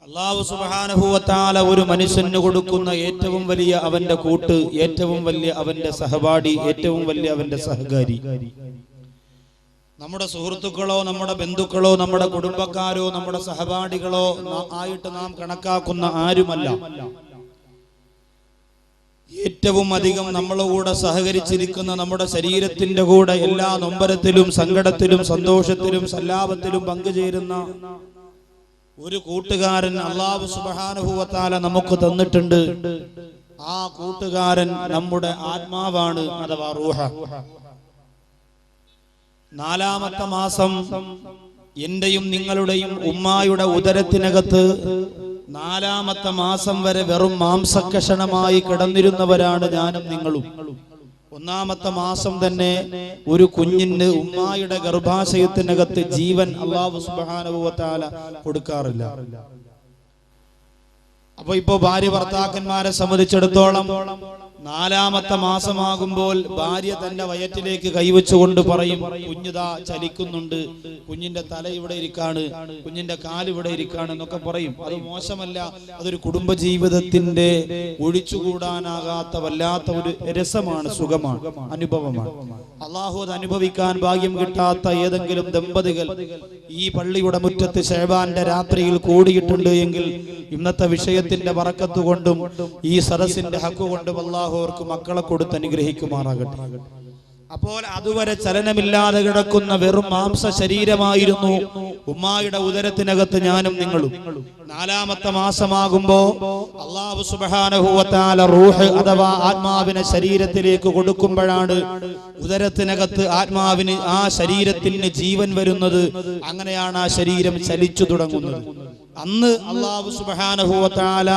അല്ലാഹു സുബ്ഹാനഹു വ തആല ഒരു മനുഷ്യന് കൊടുക്കുന്ന ഏറ്റവും വലിയ അവന്റെ കൂട്ട്, ഏറ്റവും വലിയ അവന്റെ സഹപാഠി, ഏറ്റവും വലിയ അവന്റെ സഹകാരി നമ്മുടെ സുഹൃത്തുക്കളോ നമ്മുടെ ബന്ധുക്കളോ നമ്മുടെ കുടുംബക്കാരോ നമ്മുടെ സഹപാഠികളോ ആയിട്ട് നാം കണക്കാക്കുന്ന ആരുമല്ല. ഏറ്റവും അധികം നമ്മളോട് സഹകരിച്ചിരിക്കുന്ന, നമ്മുടെ ശരീരത്തിന്റെ കൂടെ എല്ലാ നൊമ്പരത്തിലും സങ്കടത്തിലും സന്തോഷത്തിലും സല്ലാപത്തിലും പങ്കുചേരുന്ന ഒരു കൂട്ടുകാരൻ അല്ലാഹു സുബ്ഹാനഹു വ തആല നമുക്ക് തന്നിട്ടുണ്ട്. ആ കൂട്ടുകാരൻ നമ്മുടെ ആത്മാവാണ്, അഥവാ റൂഹ. 4ാമത്തെ മാസം എന്റെയും നിങ്ങളുടെയും ഉമ്മായുടെ ഉദരത്തിനകത്ത് 4ാമത്തെ മാസം വരെ വെറും മാംസകഷണമായി കിടന്നിരുന്നവരാണ് ഞാനും നിങ്ങളും. 1ാമത്തെ മാസം തന്നെ ഒരു കുഞ്ഞിന് ഉമ്മായുടെ ഗർഭാശയത്തിനകത്ത് ജീവൻ അല്ലാഹു സുബ്ഹാനഹു വ തആല കൊടുക്കാറില്ല. അപ്പൊ ഇപ്പോ ഭാര്യ ഭർത്താക്കന്മാരെ സംബന്ധിച്ചിടത്തോളം 4ാമത്തെ മാസമാകുമ്പോൾ ഭാര്യ തന്റെ വയറ്റിലേക്ക് കൈവച്ചുകൊണ്ട് പറയും, കുഞ്ഞിതാ ചലിക്കുന്നുണ്ട്, കുഞ്ഞിന്റെ തല ഇവിടെ ഇരിക്കാണ്, കുഞ്ഞിന്റെ കാല് ഇവിടെ ഇരിക്കാണ് എന്നൊക്കെ പറയും. അത് മോശമല്ല, അതൊരു കുടുംബജീവിതത്തിന്റെ ഒഴിച്ചുകൂടാനാകാത്ത വല്ലാത്ത ഒരു രസമാണ്, സുഖമാണ്, അനുഭവമാണ്. അള്ളാഹു അത് അനുഭവിക്കാൻ ഭാഗ്യം കിട്ടാത്ത ഏതെങ്കിലും ദമ്പതികൾ ഈ പള്ളിയുടെ മുറ്റത്ത് ശഅബാന്റെ രാത്രിയിൽ കൂടിയിട്ടുണ്ട് എങ്കിൽ ഇന്നത്തെ വിഷയത്തിന്റെ ബറക്കത്ത് കൊണ്ടും ഈ സദസ്സിന്റെ ഹക്ക് കൊണ്ടും അല്ലാഹു അവർക്ക് മക്കളെ കൊടുത്ത് അനുഗ്രഹിക്കുമാറാകട്ടെ. അപ്പോൾ അതുവരെ ചലനമില്ലാതെ കിടക്കുന്ന വെറും മാംസ ശരീരമായിരുന്നു ഉമ്മായുടെ ഉദരത്തിനകത്ത് ഞാനും നിങ്ങളും. 4ാമത്തെ മാസമാകുമ്പോ അല്ലാഹു സുബ്ഹാനഹു വ തആല റൂഹ് അഥവാ ആത്മാവിനെ ശരീരത്തിലേക്ക് കൊടുക്കുമ്പോഴാണ് ഉദരത്തിനകത്ത് ആത്മാവിന്, ആ ശരീരത്തിന് ജീവൻ വരുന്നത്. അങ്ങനെയാണ് ആ ശരീരം ചലിച്ചു തുടങ്ങുന്നത്. അന്ന് അല്ലാഹു സുബ്ഹാനഹു വ തആല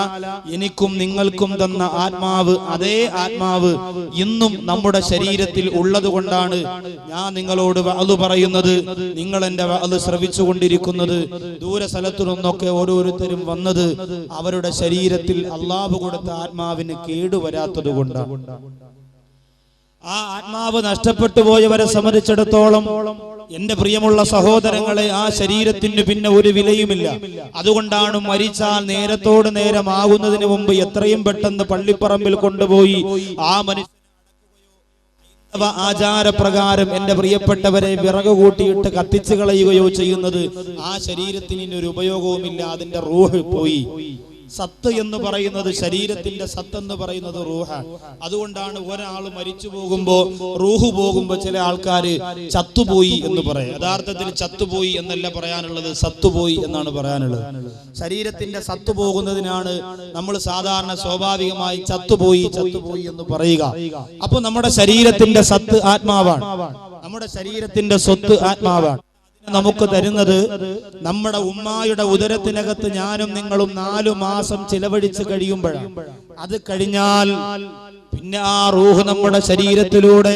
എനിക്കും നിങ്ങൾക്കും തന്ന ആത്മാവ്, അതേ ആത്മാവ് ഇന്നും നമ്മുടെ ശരീരത്തിൽ ഉള്ളത് കൊണ്ടാണ് ഞാൻ നിങ്ങളോട് വഅദ് പറയുന്നത്, നിങ്ങൾ എന്റെ വഅദ് ശ്രവിച്ചുകൊണ്ടിരിക്കുന്നത്. ദൂര സ്ഥലത്തു നിന്നൊക്കെ ഓരോരുത്തരും വന്നത് അവരുടെ ശരീരത്തിൽ അല്ലാഹു കൊടുത്ത ആത്മാവിന് കേടുവരാത്തത് കൊണ്ടാണ്. ആ ആത്മാവ് നഷ്ടപ്പെട്ടു പോയവരെ സംബന്ധിച്ചിടത്തോളം എന്റെ പ്രിയമുള്ള സഹോദരങ്ങളെ, ആ ശരീരത്തിന് പിന്നെ ഒരു വിലയുമില്ല. അതുകൊണ്ടാണ് മരിച്ചാൽ നേരത്തോട് നേരമാകുന്നതിന് മുമ്പ് എത്രയും പെട്ടെന്ന് പള്ളിപ്പറമ്പിൽ കൊണ്ടുപോയി ആ മനുഷ്യ ആചാരപ്രകാരം എന്റെ പ്രിയപ്പെട്ടവരെ വിറക് കൂട്ടിയിട്ട് കത്തിച്ചു കളയുകയോ ചെയ്യുന്നത്. ആ ശരീരത്തിന് ഒരു ഉപയോഗവുമില്ല, അതിന്റെ റൂഹ് പോയി. സത്ത് എന്ന് പറയുന്നത്, ശരീരത്തിന്റെ സത്ത് എന്ന് പറയുന്നത് റൂഹാണ്. അതുകൊണ്ടാണ് ഒരാൾ മരിച്ചു പോകുമ്പോ, റൂഹ് പോകുമ്പോ ചില ആൾക്കാര് ചത്തുപോയി എന്ന് പറയും. യഥാർത്ഥത്തിൽ ചത്തുപോയി എന്നല്ല പറയാനുള്ളത്, സത്തുപോയി എന്നാണ് പറയാനുള്ളത്. ശരീരത്തിന്റെ സത്ത് പോകുന്നതിനാണ് നമ്മൾ സാധാരണ സ്വാഭാവികമായി ചത്തുപോയി എന്ന് പറയുക. അപ്പൊ നമ്മുടെ ശരീരത്തിന്റെ സത്ത് ആത്മാവാണ്, നമ്മുടെ ശരീരത്തിന്റെ സ്വത്ത് ആത്മാവാണ്. നമുക്ക് തരുന്നത് നമ്മുടെ ഉമ്മായുടെ ഉദരത്തിനകത്ത് ഞാനും നിങ്ങളും 4 മാസം ചിലവഴിച്ച് കഴിയുമ്പോഴാണ്. അത് കഴിഞ്ഞാൽ പിന്നെ ആ റൂഹ് നമ്മുടെ ശരീരത്തിലൂടെ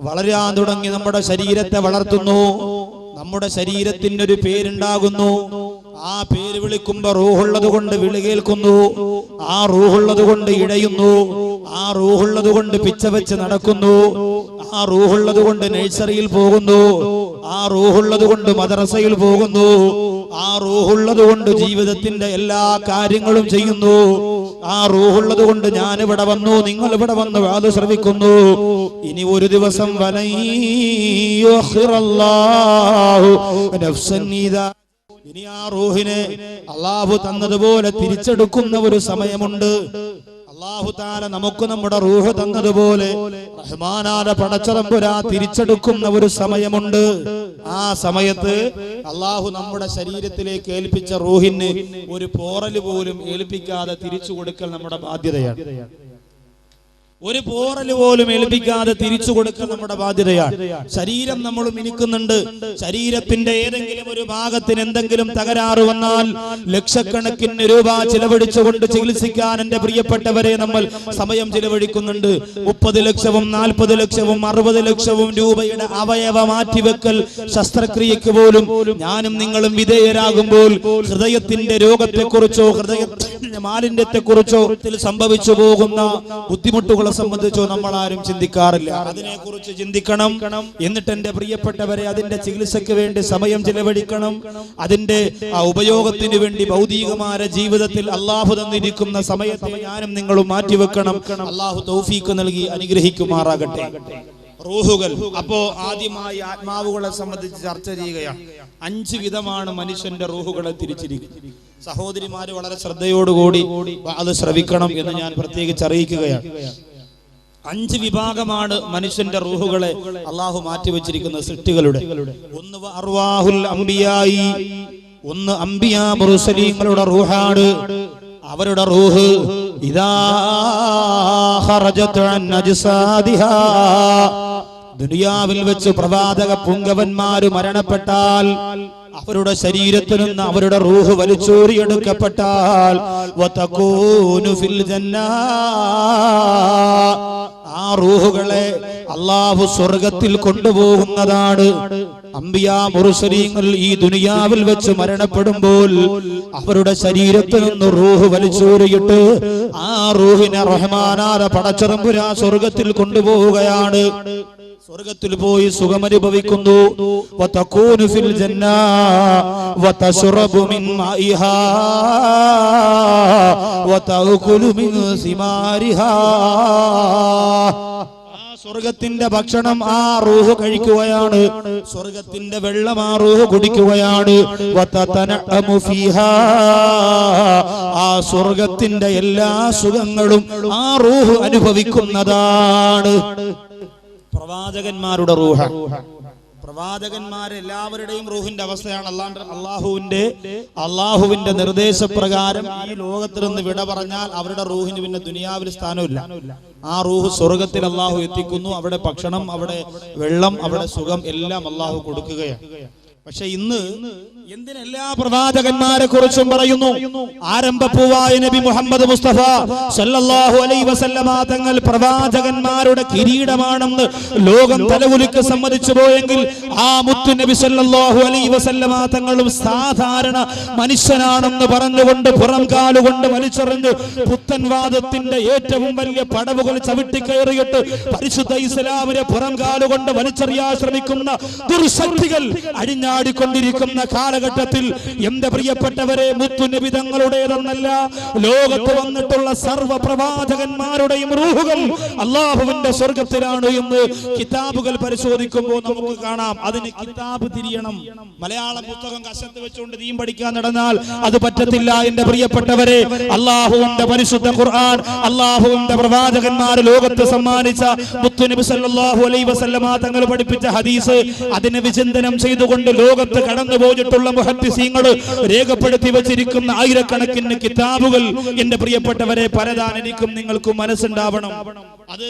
വളരാൻ തുടങ്ങി നമ്മുടെ ശരീരത്തെ വളർത്തുന്നു. നമ്മുടെ ശരീരത്തിനൊരു പേരുണ്ടാകുന്നു. ആ പേര് വിളിക്കുമ്പോ റൂഹുള്ളത് കൊണ്ട് വിളി കേൾക്കുന്നു. ആ റൂഹുള്ളത് കൊണ്ട് ഇഴയുന്നു. ആ റൂഹുള്ളത് കൊണ്ട് പിച്ച വെച്ച് നടക്കുന്നു. ആ റൂഹുള്ളത് കൊണ്ട് നഴ്സറിയിൽ പോകുന്നു. ആ റൂഹുള്ളത് കൊണ്ട് മദ്രസയിൽ പോകുന്നു. ആ റൂഹുള്ളത് കൊണ്ട് ജീവിതത്തിന്റെ എല്ലാ കാര്യങ്ങളും ചെയ്യുന്നു. ആ റൂഹുള്ളത് കൊണ്ട് ഞാൻ ഇവിടെ വന്നു, നിങ്ങൾ ഇവിടെ വന്ന് വാത് ശ്രവിക്കുന്നു. ഇനി ഒരു ദിവസം ഇനി ആ റൂഹിനെ അല്ലാഹു തന്നതുപോലെ തിരിച്ചെടുക്കുന്ന ഒരു സമയമുണ്ട്. അല്ലാഹു തആല നമുക്ക് നമ്മുടെ റൂഹ് തന്നതുപോലെ റഹ്മാനായ പടച്ചതമ്പുരാൻ തിരിച്ചെടുക്കുന്ന ഒരു സമയമുണ്ട്. ആ സമയത്ത് അല്ലാഹു നമ്മുടെ ശരീരത്തിലേക്ക് ഏൽപ്പിച്ച റൂഹിന് ഒരു പോറല് പോലും ഏൽപ്പിക്കാതെ തിരിച്ചു കൊടുക്കൽ നമ്മുടെ ബാധ്യതയാണ്. ഒരു പോറല് പോലും ഏൽപ്പിക്കാതെ തിരിച്ചു കൊടുക്കൽ നമ്മുടെ ബാധ്യതയാണ്. ശരീരം നമ്മൾ മിനുക്കുന്നുണ്ട്. ശരീരത്തിന്റെ ഏതെങ്കിലും ഒരു ഭാഗത്തിന് എന്തെങ്കിലും തകരാറ് വന്നാൽ ലക്ഷക്കണക്കിന് രൂപ ചിലവഴിച്ചുകൊണ്ട് ചികിത്സിക്കാൻ എന്റെ പ്രിയപ്പെട്ടവരെ നമ്മൾ സമയം ചിലവഴിക്കുന്നുണ്ട്. 30 ലക്ഷവും 40 ലക്ഷവും 60 ലക്ഷവും രൂപയുടെ അവയവ മാറ്റിവെക്കൽ ശസ്ത്രക്രിയക്ക് പോലും ഞാനും നിങ്ങളും വിധേയരാകുമ്പോൾ ഹൃദയത്തിന്റെ രോഗത്തെക്കുറിച്ചോ ഹൃദയത്തിന്റെ മാലിന്യത്തെക്കുറിച്ചോ സംഭവിച്ചു പോകുന്ന ബുദ്ധിമുട്ടുകളെ മുട്ടുകളെ സംബന്ധിച്ചോ നമ്മൾ ആരും ചിന്തിക്കാറില്ല. അതിനെക്കുറിച്ച് ചിന്തിക്കണം. എന്നിട്ട് എന്റെ പ്രിയപ്പെട്ടവരെ, അതിന്റെ ചികിത്സയ്ക്ക് വേണ്ടി സമയം ചിലവഴിക്കണം. അതിന്റെ ഉപയോഗത്തിന് വേണ്ടി ഭൗതികമായ ജീവിതത്തിൽ അള്ളാഹു തന്നിരിക്കുന്ന സമയത്തെ ഞാനും നിങ്ങളും മാറ്റിവെക്കണം. അള്ളാഹു തൗഫീഖ് നൽകി അനുഗ്രഹിക്കുമാറാകട്ടെ. റൂഹുകൾ. അപ്പോ ആദ്യമായി ആത്മാവുകളെ സംബന്ധിച്ച് ചർച്ച ചെയ്യുകയാണ്. 5 വിധമാണ് മനുഷ്യന്റെ റൂഹുകളെ തിരിച്ചിരിക്കുന്നത്. സഹോദരിമാര് വളരെ ശ്രദ്ധയോടുകൂടി അത് ശ്രവിക്കണം എന്ന് ഞാൻ പ്രത്യേകിച്ച് അറിയിക്കുകയാണ്. 5 വിഭാഗമാണ് മനുഷ്യന്റെ റൂഹുകളെ അള്ളാഹു മാറ്റിവെച്ചിരിക്കുന്ന സൃഷ്ടികളുടെ. ഒന്ന് അർവാഹുൽ അംബിയായി, ഒന്ന് അംബിയാ മുർസലീങ്ങളുടെ റൂഹാണ്. അവരുടെ റൂഹ് ഇദാ ഖറജത് അൻ അജ്സാദിഹാ, ദുനിയാവിൽ വെച്ച് പ്രവാചക പുങ്കവന്മാര് മരണപ്പെട്ടാൽ അവരുടെ ശരീരത്തിൽ നിന്ന് അവരുടെ റൂഹ് വലിച്ചൂരിയെടുക്കപ്പെട്ടാൽ വതകൂനു ഫിൽ ജന്നാ, ആ റൂഹുകളെ അല്ലാഹു സ്വർഗ്ഗത്തിൽ കൊണ്ടുപോകുന്നതാണ്. അംബിയാ മുർസലീങ്ങൾ ഈ ദുനിയാവിൽ വെച്ച് മരണപ്പെടുമ്പോൾ അവരുടെ ശരീരത്തിൽ നിന്ന് റൂഹ് വലിച്ചൂരിയിട്ട് ആ റൂഹിനെ റഹ്മാനായ പടച്ചതമ്പുരാൻ സ്വർഗ്ഗത്തിൽ കൊണ്ടുപോവുകയാണ്. സ്വർഗ്ഗത്തിൽ പോയി സുഖമനുഭവിക്കുന്നു. വതകൂനു ഫിൽ ജന്നാ വതശ്റബു മിൻ മാഇഹാ വതഅകുലു മിൻ സിമാരിഹാ, സ്വർഗത്തിന്റെ ഭക്ഷണം ആ റൂഹ് കഴിക്കുകയാണ്. സ്വർഗത്തിന്റെ വെള്ളം ആ റൂഹ് കുടിക്കുകയാണ്. വതതനഅമു ഫീഹാ, ആ സ്വർഗത്തിന്റെ എല്ലാ സുഖങ്ങളും ആ റൂഹ് അനുഭവിക്കുന്നതാണ്. പ്രവാചകന്മാരുടെ റൂഹ്, പ്രവാചകന്മാരെല്ലാവരുടെയും റൂഹിന്റെ അവസ്ഥയാണ്. അള്ളാഹുവിന്റെ നിർദ്ദേശപ്രകാരം ഈ ലോകത്തിൽ നിന്ന് വിട പറഞ്ഞാൽ അവരുടെ റൂഹിന് പിന്നെ ദുനിയാവിൽ സ്ഥാനമില്ല. ആ റൂഹ് സ്വർഗത്തിൽ അള്ളാഹു എത്തിക്കുന്നു. അവിടെ ഭക്ഷണം, അവിടെ വെള്ളം, അവിടെ സുഖം എല്ലാം അള്ളാഹു കൊടുക്കുകയാണ്. പക്ഷെ ഇന്ന് എന്തിനെല്ലാ പ്രവാചകന്മാരെ കുറിച്ചും പറയുന്നു. ആരംഭപ്പൂവായ നബി മുഹമ്മദ് മുസ്തഫ സല്ലല്ലാഹു അലൈഹി വസല്ലമ തങ്ങൾ പ്രവാചകന്മാരുടെ കിരീടമാണെന്ന് ലോകം തലകുലുക്കി സമ്മതിച്ചു പോയെങ്കിൽ ആ മുത്തു നബി സല്ലല്ലാഹു അലൈഹി വസല്ലമ തങ്ങളും സാധാരണ മനുഷ്യനാണെന്ന് പറഞ്ഞുകൊണ്ട് പുറം കാലുകൊണ്ട് വലിച്ചെറിഞ്ഞ് പുത്തൻവാദത്തിന്റെ ഏറ്റവും വലിയ പടവുകൾ ചവിട്ടിക്കയറിയിട്ട് പരിശുദ്ധ ഇസ്ലാമിനെ പുറം കാലുകൊണ്ട് വലിച്ചെറിയാൻ ശ്രമിക്കുന്ന ദുർശക്തികൾ അഴിഞ്ഞാടിക്കൊണ്ടിരിക്കുന്ന കാലഘട്ടത്തിൽ എന്റെ പ്രിയപ്പെട്ടവരെ, മുത്തുനബി തങ്ങളുടേതെന്നല്ല ലോകത്ത് വന്നിട്ടുള്ള സർവ്വ പ്രവാചകന്മാരുടെയും റൂഹുകൾ അള്ളാഹുവിന്റെ സ്വർഗത്തിലാണ് എന്ന് കിതാബുകൾ പരിശോധിക്കുമ്പോൾ നമുക്ക് കാണാം. അതിന് കിതാബ് തിരിയണം. മലയാളം പുസ്തകം കശത്ത് വെച്ചുകൊണ്ട് ദീൻ പഠിക്കാൻ നടന്നാൽ അത് പറ്റത്തില്ല. എന്റെ പ്രിയപ്പെട്ടവരെ, അള്ളാഹുവിന്റെ പരിശുദ്ധ ഖുർആൻ, അള്ളാഹുവിന്റെ പ്രവാചകന്മാർ ലോകത്ത് സമ്മാനിച്ച മുത്തുനബി സല്ലല്ലാഹു അലൈഹി വസല്ലമ തങ്ങൾ പഠിപ്പിച്ച ഹദീസ്, അതിനെ വിചിന്തനം ചെയ്തുകൊണ്ട് ലോകത്ത് കടന്നു പോയിട്ടുള്ള മുഹദ്ദിസീങ്ങൾ രേഖപ്പെടുത്തി വെച്ചിരിക്കുന്ന ആയിരക്കണക്കിന് കിതാബുകൾ എന്റെ പ്രിയപ്പെട്ടവരെ പരതാൻ എനിക്കും നിങ്ങൾക്കും മനസ്സുണ്ടാവണം. അത്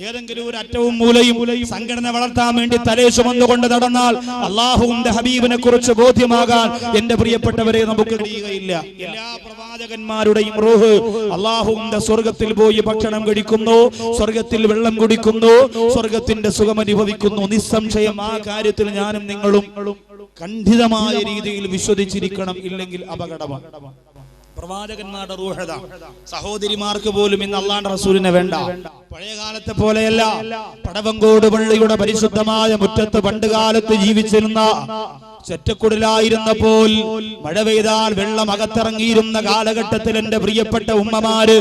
ഏതെങ്കിലും ഒരു അറ്റവും മൂലയും സംഘടന വളർത്താൻ വേണ്ടി തലേ ചുമന്നുകൊണ്ട് നടന്നാൽ അള്ളാഹുവിന്റെ ഹബീബിനെ കുറിച്ച് ബോധ്യമാകാൻ എന്റെ പ്രിയപ്പെട്ടവരെ നമുക്ക് കഴിയുകയില്ല. എല്ലാ പ്രവാചകന്മാരുടെയും റൂഹ് അള്ളാഹുവിന്റെ സ്വർഗത്തിൽ പോയി ഭക്ഷണം കഴിക്കുന്നു, സ്വർഗത്തിൽ വെള്ളം കുടിക്കുന്നു, സ്വർഗത്തിന്റെ സുഖം അനുഭവിക്കുന്നു. നിസ്സംശയം ആ കാര്യത്തിൽ ഞാനും നിങ്ങളും ഖണ്ഡിതമായ രീതിയിൽ വിശ്വസിച്ചിരിക്കണം. ഇല്ലെങ്കിൽ അപകടമാണ്. പ്രവാചകന്മാരുടെ റൂഹത സഹോദരിമാർക്ക് പോലും ഇന്ന് അള്ളാഹുവിന്റെ റസൂലിനെ വേണ്ട. പഴയ കാലത്തെ പോലെയല്ല. പടവങ്കോട് പള്ളിയുടെ പരിശുദ്ധമായ മുറ്റത്ത് പണ്ടുകാലത്ത് ജീവിച്ചിരുന്ന ചെറ്റക്കുടലായിരുന്നപ്പോൾ മഴ പെയ്താൽ വെള്ളം അകത്തിറങ്ങിയിരുന്ന കാലഘട്ടത്തിൽ എന്റെ പ്രിയപ്പെട്ട ഉമ്മമാര്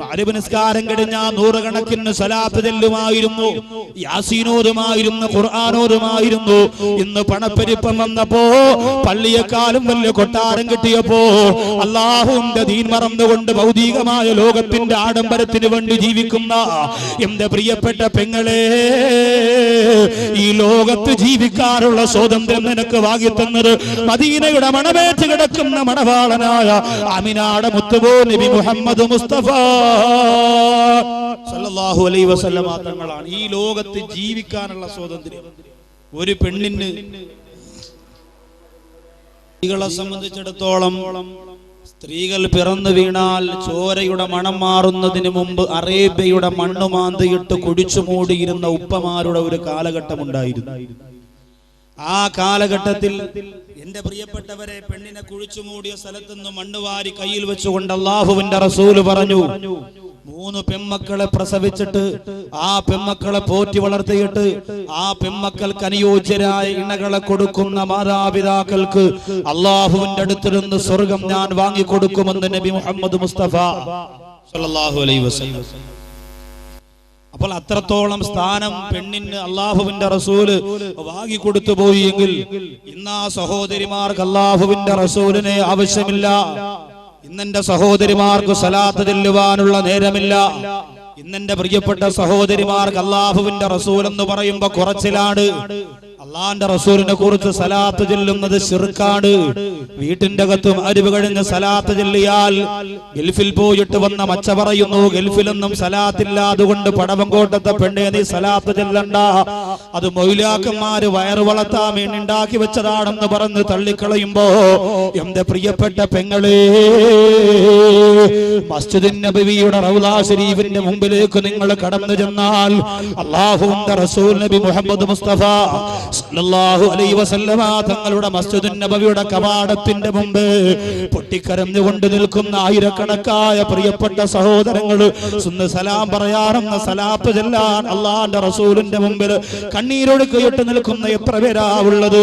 മഗ്‌രിബ് നിസ്കാരം കഴിഞ്ഞ നൂറുകണക്കിന് സ്വലാത്ത് ചെല്ലുമായിരുന്നു, യാസീനോതുമായിരുന്നു, ഖുർആനോതുമായിരുന്നു. ഇന്ന് പണപ്പെരുപ്പം വന്നപ്പോ പള്ളിയെക്കാളും വലിയ കൊട്ടാരം കിട്ടിയപ്പോ അള്ളാഹുവിന്റെ ദീൻ മറന്നുകൊണ്ട് ഭൗതികമായ ലോകത്തിന്റെ ആഡംബരത്തിന് വേണ്ടി ജീവിക്കുന്ന എന്റെ പ്രിയപ്പെട്ട പെങ്ങളെ, ഈ ലോകത്ത് ജീവിക്കാനുള്ള സ്വാതന്ത്ര്യം നിനക്ക് തന്നത് മദീനയുടെ മണമേറ്റ് കിടക്കുന്ന മണവാളനായ ആമിനാടെ മുത്തുബോ നബി മുഹമ്മദ് മുസ്തഫ സല്ലല്ലാഹു അലൈഹി വസല്ലമ തങ്ങളാണ്. ഈ ലോകത്ത് ജീവിക്കാനുള്ള സ്വാതന്ത്ര്യം ഒരു പെണ്ണിന് സ്ത്രീകളെ സംബന്ധിച്ചിടത്തോളം സ്ത്രീകൾ പിറന്നു വീണാൽ ചോരയുടെ മണം മാറുന്നതിന് മുമ്പ് അറേബ്യയുടെ മണ്ണ് മാന്തിയിട്ട് കുടിച്ചു മൂടിയിരുന്ന ഉപ്പമാരുടെ ഒരു കാലഘട്ടം ഉണ്ടായിരുന്നു. ആ കാലഘട്ടത്തിൽ എന്റെ പ്രിയപ്പെട്ടവരെ, പെണ്ണിനെ കുഴിച്ചു മൂടിയ സ്ഥലത്തുനിന്ന് മണ്ണ് വാരി കയ്യിൽ വെച്ചുകൊണ്ട് അള്ളാഹുവിന്റെ റസൂല് പറഞ്ഞു, 3 പെമ്മക്കളെ പ്രസവിച്ചിട്ട് ആ പെമ്മക്കളെ പോറ്റി വളർത്തിയിട്ട് ആ പെമ്മക്കൾക്ക് അനുയോജ്യരായ ഇണകളെ കൊടുക്കുന്ന മാതാപിതാക്കൾക്ക് അള്ളാഹുവിന്റെ അടുത്തിരുന്ന് സ്വർഗം ഞാൻ വാങ്ങിക്കൊടുക്കുമെന്ന് നബി മുഹമ്മദ് മുസ്തഫ സല്ലല്ലാഹു അലൈഹി വസല്ലം. അപ്പോൾ അത്രത്തോളം സ്ഥാനം പെണ്ണിന് അള്ളാഹുവിന്റെ റസൂല് വാങ്ങിക്കൊടുത്തു പോയി എങ്കിൽ ഇന്ന് ആ സഹോദരിമാർക്ക് അള്ളാഹുവിന്റെ റസൂലിനെ ആവശ്യമില്ല. ഇന്നെന്റെ സഹോദരിമാർക്ക് സ്വലാത്ത് ചൊല്ലുവാനുള്ള നേരമില്ല. ഇന്നെന്റെ പ്രിയപ്പെട്ട സഹോദരിമാർക്ക് അള്ളാഹുവിന്റെ റസൂൽ എന്ന് പറയുമ്പോ കുറച്ചിലാണ്. അള്ളാന്റെ റസൂലിനെ കുറിച്ച് സലാത്ത് ചൊല്ലുന്നത് ശിർക്കാണ്. വീട്ടിന്റെ അകത്തും അരിവ് കഴിഞ്ഞ് സലാത്ത് ചൊല്ലിയാൽ ഗൾഫിൽ പോയിട്ട് വന്ന മച്ച പറയുന്നു, ഗൾഫിലൊന്നും സലാത്തില്ല, അതുകൊണ്ട് പടവങ്കോട്ടത്തെ പെണ്ണെ നീ സലാത്ത് ചൊല്ലണ്ട, അത് മൗലാക്കന്മാര് വയറ് വളർത്താൻ വേണ്ടി ഉണ്ടാക്കി വെച്ചതാണെന്ന് പറഞ്ഞ് തള്ളിക്കളയുമ്പോ എന്റെ പ്രിയപ്പെട്ട പെങ്ങളെ, മസ്ജിദുൻ നബവിയുടെ റൗള ശരീഫിന്റെ മുമ്പിലേക്ക് നിങ്ങൾ കടന്നു ചെന്നാൽ അല്ലാഹുവിന്റെ റസൂൽ നബി മുഹമ്മദ് മുസ്തഫ സല്ലല്ലാഹു അലൈഹി വസല്ലമ തങ്ങളുടെ മസ്ജിദുൻ നബവിയുടെ കവാടത്തിന്റെ മുമ്പ് പൊട്ടിക്കരഞ്ഞുകൊണ്ട് നിൽക്കുന്ന ആയിരക്കണക്കായ പ്രിയപ്പെട്ട സഹോദരങ്ങൾ സുന്ന സലാം പറയാറുന്ന സലാത്ത് ചെല്ലാൻ അള്ളാന്റെ റസൂലിന്റെ മുമ്പിൽ കണ്ണീരൊഴുക്കിയിട്ട് നിൽക്കുന്ന എത്ര പേരാ ഉള്ളത്?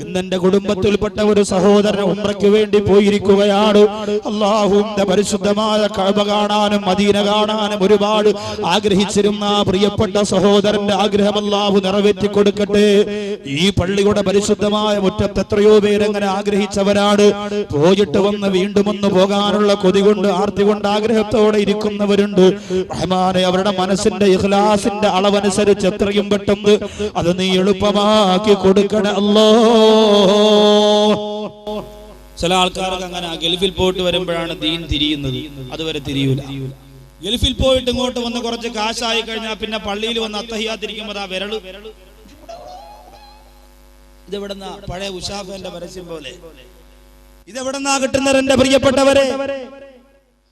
ഇന്നെന്റെ കുടുംബത്തിൽപ്പെട്ട ഒരു സഹോദരൻ ഉംറയ്ക്ക് വേണ്ടി പോയിരിക്കുകയാണ്. അള്ളാഹുവിന്റെ പരിശുദ്ധമായ കഅബ കാണാനും മദീന കാണാനും ഒരുപാട് ആഗ്രഹിച്ചിരുന്ന പ്രിയപ്പെട്ട സഹോദരന്റെ ആഗ്രഹം അല്ലാഹു നിറവേറ്റി കൊടുക്കട്ടെ. ഈ പള്ളിയുടെ പരിശുദ്ധമായ മുറ്റത്ത് എത്രയോ പേരെങ്ങനെ ആഗ്രഹിച്ചവരാണ്. പോയിട്ട് വന്ന് വീണ്ടും ഒന്ന് പോകാനുള്ള കൊതി കൊണ്ട് ആർത്തി കൊണ്ട് ആഗ്രഹത്തോടെ ഇരിക്കുന്നവരുണ്ട്. റഹ്മാനെ, അവരുടെ മനസ്സിന്റെ ഇഖ്ലാസിന്റെ അളവനുസരിച്ച് എത്രയും പെട്ടെന്ന് അത് നീ എളുപ്പമാക്കി കൊടുക്കണേ അല്ലാ. ചില ആൾക്കാർക്ക് അങ്ങനെ ഗൾഫിൽ പോയിട്ട് വരുമ്പോഴാണ് ദീൻ തിരിയുന്നത്, അതുവരെ തിരിയൂല. ഗൾഫിൽ പോയിട്ട് ഇങ്ങോട്ട് വന്ന് കുറച്ച് കാശായി കഴിഞ്ഞാൽ പിന്നെ പള്ളിയിൽ വന്ന് അത്തഹിയാത്തിരിക്കുമ്പോൾ ആ വിരള് ഇതെവിടെന്നാ? പഴയ ഉഷാഫന്റെ പരസ്യം പോലെ ഇതെവിടെന്നാ കിട്ടുന്നത്? എന്റെ പ്രിയപ്പെട്ടവരെ,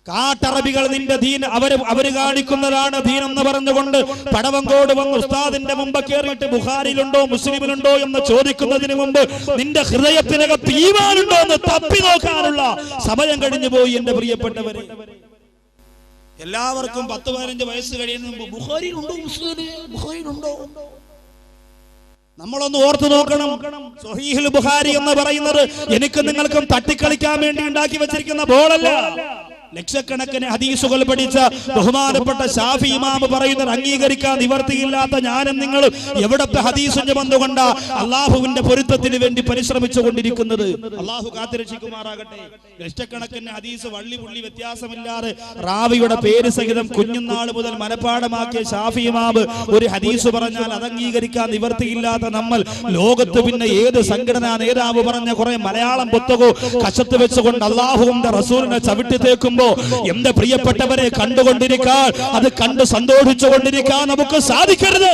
കാട്ടറബികൾ നിന്റെ ദീൻ അവര് കാണിക്കുന്നതാണ് ദീൻ എന്ന് പറഞ്ഞുകൊണ്ട് പടവങ്കോട് വന്ന് ഉസ്താദിന്റെ മുമ്പ് കയറിയിട്ട് ബുഖാരിയിലുണ്ടോ മുസ്ലിമിലുണ്ടോ എന്ന് ചോദിക്കുന്നതിന് മുമ്പ് നിന്റെ ഹൃദയത്തിനകത്ത് ഈമാനുണ്ടോ എന്ന് തപ്പി നോക്കാനുള്ള സമയം കഴിഞ്ഞു പോയി. എന്റെ പ്രിയപ്പെട്ടവരെ, എല്ലാവർക്കും 10-15 വയസ്സ് കഴിയുന്ന മുമ്പ് ബുഖാരിയിലുണ്ടോ ബുഖാരിയിലുണ്ടോ? നമ്മളൊന്ന് ഓർത്തു നോക്കണം. സ്വഹീഹുൽ ബുഖാരി എന്ന് പറയുന്നത് എനിക്ക് നിങ്ങൾക്കും തട്ടിക്കളിക്കാൻ വേണ്ടി ഉണ്ടാക്കി വെച്ചിരിക്കുന്ന ബോളല്ല. ലക്ഷക്കണക്കിന് ഹദീസുകൾ പഠിച്ച ബഹുമാനപ്പെട്ട ഷാഫി ഇമാം പറയുന്നത് അംഗീകരിക്കാൻ നിവർത്തിയില്ലാത്ത ഞാനും നിങ്ങളും എവിടത്തെ ഹദീസിന്റെ ബന്ധുകൊണ്ട അള്ളാഹുവിന്റെ പൊരുത്തത്തിന് വേണ്ടി പരിശ്രമിച്ചു കൊണ്ടിരിക്കുന്നത്. അള്ളാഹു കാത്തുരക്ഷിക്കുമാറാകട്ടെ. ലക്ഷക്കണക്കിന് ഹദീസ് വള്ളി പുള്ളി വ്യത്യാസമില്ലാതെ റാവിയുടെ പേര് സഹിതം കുഞ്ഞുനാൾ മുതൽ മനഃപ്പാടമാക്കിയ ഷാഫി ഇമാം ഒരു ഹദീസ് പറഞ്ഞാൽ അത് അംഗീകരിക്കാൻ നിവർത്തിയില്ലാത്ത നമ്മൾ ലോകത്ത് പിന്നെ ഏത് സംഘടനാ നേതാവ് പറഞ്ഞ കുറെ മലയാളം പുസ്തകവും കശത്ത് വെച്ചുകൊണ്ട് അള്ളാഹുവിന്റെ റസൂലിനെ ചവിട്ടി തേക്കുമ്പോൾ എന്റെ പ്രിയപ്പെട്ടവരെ കണ്ടുകൊണ്ടിരിക്കാൻ, അത് കണ്ട് സന്തോഷിച്ചുകൊണ്ടിരിക്കാൻ നമുക്ക് സാധിക്കരുത്.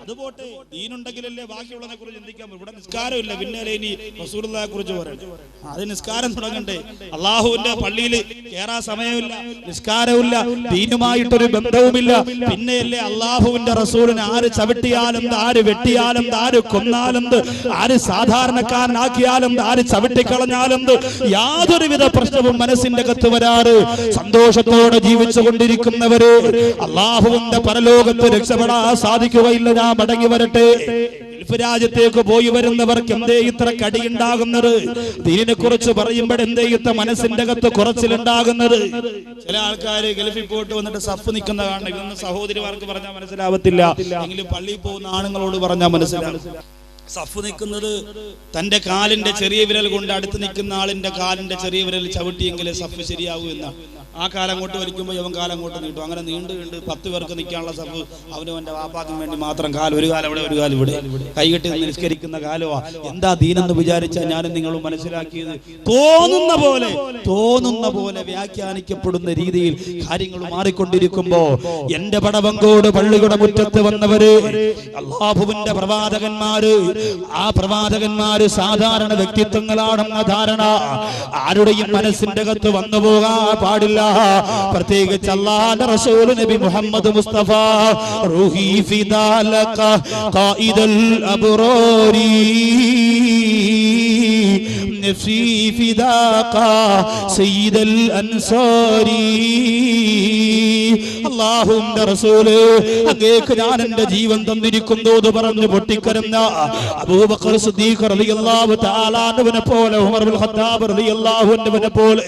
അതുപോട്ടെ, ദീനുണ്ടെങ്കിലല്ലേ ബാക്കിയുള്ളതിനെ കുറിച്ച് ചിന്തിക്കാൻ. ഇവിടെ നിസ്കാരമില്ല, പിന്നെ ഇനി റസൂലുള്ളാഹിയെ കുറിച്ച് പറയണം. അത് നിസ്കാരം തുടങ്ങണ്ടേ? അള്ളാഹുവിന്റെ പള്ളിയിൽ കേറാൻ സമയമില്ല, നിസ്കാരമില്ല, ദീനുമായിട്ടൊരു ബന്ധവുമില്ല. പിന്നെയല്ലേ അള്ളാഹുവിന്റെ റസൂലിനെ ആര് ചവിട്ടിയാലും ആര് വെട്ടിയാലും ആര് കൊന്നാലും ആര് സാധാരണക്കാരനാക്കിയാലും ആര് ചവിട്ടിക്കളഞ്ഞാലും യാതൊരുവിധ പ്രശ്നവും മനസ്സിന്റെ അകത്ത് വരാറ് സന്തോഷത്തോടെ ജീവിച്ചു കൊണ്ടിരിക്കുന്നവര് അള്ളാഹുവിന്റെ പരലോകത്ത് രക്ഷപ്പെടാൻ സാധിക്കുകയില്ല. ഞാൻ മടങ്ങി വരട്ടെ. ഗൾഫ് രാജ്യത്തേക്ക് പോയി വരുന്നവർക്ക് എന്തേ ഇത്ര കടിയുണ്ടാകുന്നത്? ദീനിനെ കുറിച്ച് പറയുമ്പോൾ എന്തേ ഇത്ര മനസ്സിന്റെ അകത്ത് കുറച്ചിലുണ്ടാകുന്നത്? ചില ആൾക്കാർ ഗൾഫിൽ പോയിട്ട് വന്നിട്ട് സഫ് നിൽക്കുന്ന കാണണം. ഇതൊന്നും സഹോദരിമാർക്ക് പറഞ്ഞാൽ മനസ്സിലാവത്തില്ല, എങ്കിലും പള്ളിയിൽ പോകുന്ന ആണുങ്ങളോട് പറഞ്ഞാൽ മനസ്സിലാവും. സഫ് നിൽക്കുന്നത് തന്റെ കാലിന്റെ ചെറിയ വിരൽ കൊണ്ട് അടുത്ത് നിൽക്കുന്ന ആളിന്റെ കാലിന്റെ ചെറിയ വിരൽ ചവിട്ടിയെങ്കിലേ സഫ് ശരിയാവൂ എന്നാണ്. ആ കാലം അങ്ങോട്ട് വലിക്കുമ്പോൾ ഇവൻ കാലം അങ്ങോട്ട് നീട്ടും. അങ്ങനെ നീണ്ട് 10 പേർക്ക് നിൽക്കാനുള്ള സഫ് അവനവന്റെ വാപ്പാക്കും വേണ്ടി മാത്രം ഒരു കാലം ഇവിടെ ഒരു കാലം ഇവിടെ കൈകെട്ടി നിസ്കരിക്കുന്ന കാലമാ. എന്താ ദീനെന്ന് വിചാരിച്ചാൽ ഞാനും നിങ്ങളും മനസ്സിലാക്കിയത് തോന്നുന്ന പോലെ വ്യാഖ്യാനിക്കപ്പെടുന്ന രീതിയിൽ കാര്യങ്ങൾ മാറിക്കൊണ്ടിരിക്കുമ്പോ എന്റെ പടവങ്കോട് പള്ളിയുടെ മുറ്റത്ത് വന്നവര് അല്ലാഹുവിന്റെ പ്രവാചകന്മാര്, ആ പ്രവാചകന്മാര് സാധാരണ വ്യക്തിത്വങ്ങളാണെന്ന ധാരണ ആരുടെയും മനസ്സിന്റെ അകത്ത് വന്നു പോകാൻ പാടില്ല. പ്രത്യേകിച്ച് അല്ലാഹുവിന്റെ റസൂൽ നബി മുഹമ്മദ് മുസ്തഫ റൂഹി ഫിദാലക ഖായിദുൽ അബ്റാരി, നഫ്സി ഫിദാക സയ്യിദൽ അൻസാരി. അല്ലാഹുവിന്റെ റസൂലേ, അങ്ങേക്ക് ഞാൻ എന്റെ ജീവൻ തന്നിരിക്കുന്നു എന്ന് പറഞ്ഞു പൊട്ടിക്കരഞ്ഞ അബൂബക്കർ സിദ്ദീഖ് റളിയല്ലാഹു തആല അൻഹുവിനെ പോലെ, ഉമർ ഇബ്നുൽ ഖത്താബ് റളിയല്ലാഹു അൻഹുവിനെ പോലെ,